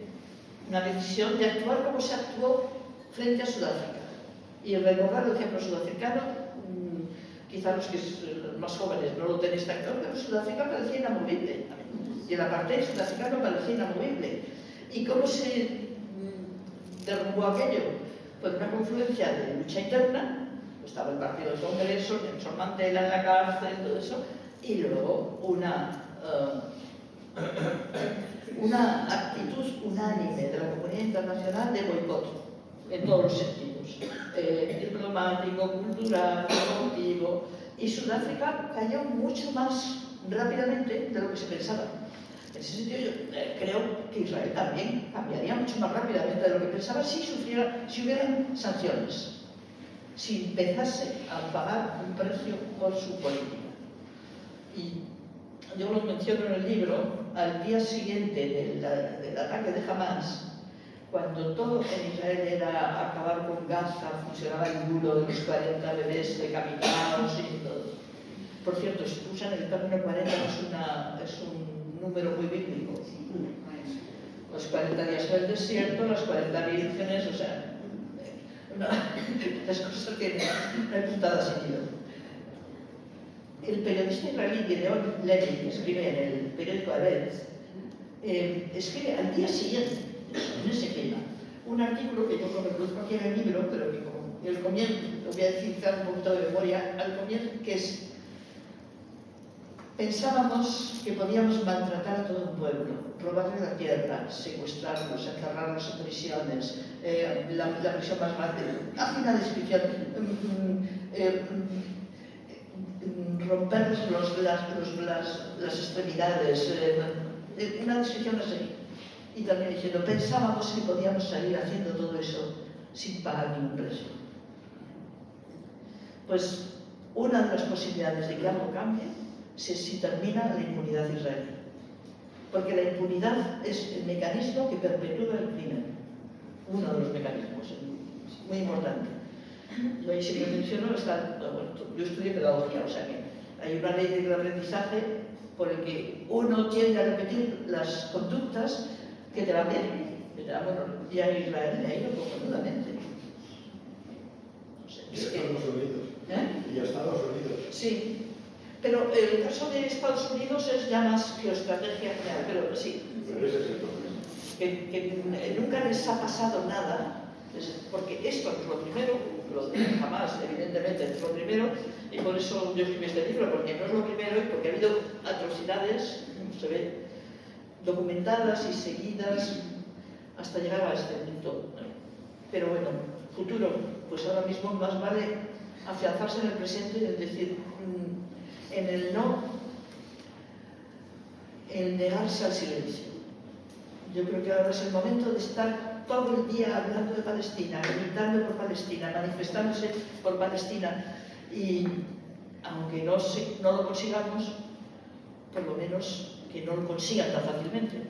Speaker 2: una decisión de actuar como se actuó frente a Sudáfrica. Y recordar el ejemplo sudafricano, quizá los más jóvenes no lo tenéis tan claro, pero Sudáfrica parecía inamovible. Y el apartheid sudafricano parecía inamovible. ¿Y cómo se derrumbó aquello? Pues una confluencia de lucha interna, estaba el Partido del Congreso, Nelson Mandela en la cárcel, todo eso, y luego una actitud unánime de la comunidad internacional de boicot, en todos los sentidos, diplomático, cultural, deportivo, y Sudáfrica cayó mucho más rápidamente de lo que se pensaba. En ese sentido, yo creo que Israel también cambiaría mucho más rápidamente de lo que pensaba si hubieran sanciones, si empezase a pagar un precio por su política. Y yo lo menciono en el libro, al día siguiente del ataque de Hamas, cuando todo en Israel era acabar con Gaza, funcionaba el muro de los 40 bebés decapitados y todo. Por cierto, si usan el término 40 es un número muy bíblico. Los 40 días en el desierto, las 40 vírgenes, o sea, las cosas tienen una puntada sin hilo. El periodista israelí Gideon Levy, que escribe en el periódico Haaretz, escribe al día siguiente, en ese clima, un artículo que yo no reproduzco aquí en el libro, pero que como el comienzo, lo voy a citar un poquito de memoria al comienzo, que es: pensábamos que podíamos maltratar a todo un pueblo, robarle la tierra, secuestrarlos, encerrarlos en prisiones, la prisión más grande, hace una descripción, romper las extremidades, una descripción así. Y también diciendo, pensábamos que podíamos salir haciendo todo eso sin pagar ningún precio. Pues una de las posibilidades de que algo cambie es si termina la impunidad israelí. Porque la impunidad es el mecanismo que perpetúa el crimen. Uno de los mecanismos, muy importante. Yo ahí siempre menciono, yo estudié pedagogía, o sea que Hay una ley del aprendizaje por el que uno tiende a repetir las conductas que te van bien. Bueno, y a Israel le ha ido cojonudamente. No sé,
Speaker 6: Y a Estados Unidos.
Speaker 2: ¿Eh?
Speaker 6: Y a Estados Unidos.
Speaker 2: Sí, pero el caso de Estados Unidos es ya más geoestrategia general, pero sí,
Speaker 6: Pero ese es el problema.
Speaker 2: que nunca les ha pasado nada, porque esto no es lo primero, jamás, evidentemente, es lo primero, y por eso yo escribí este libro, porque no es lo primero y porque ha habido atrocidades, se ve, documentadas y seguidas hasta llegar a este punto. Pero bueno, futuro, pues ahora mismo más vale afianzarse en el presente y decir, en el no, el negarse al silencio. Yo creo que ahora es el momento de estar todo el día hablando de Palestina, gritando por Palestina, manifestándose por Palestina, y aunque no lo consigamos, por lo menos que no lo consigan tan fácilmente.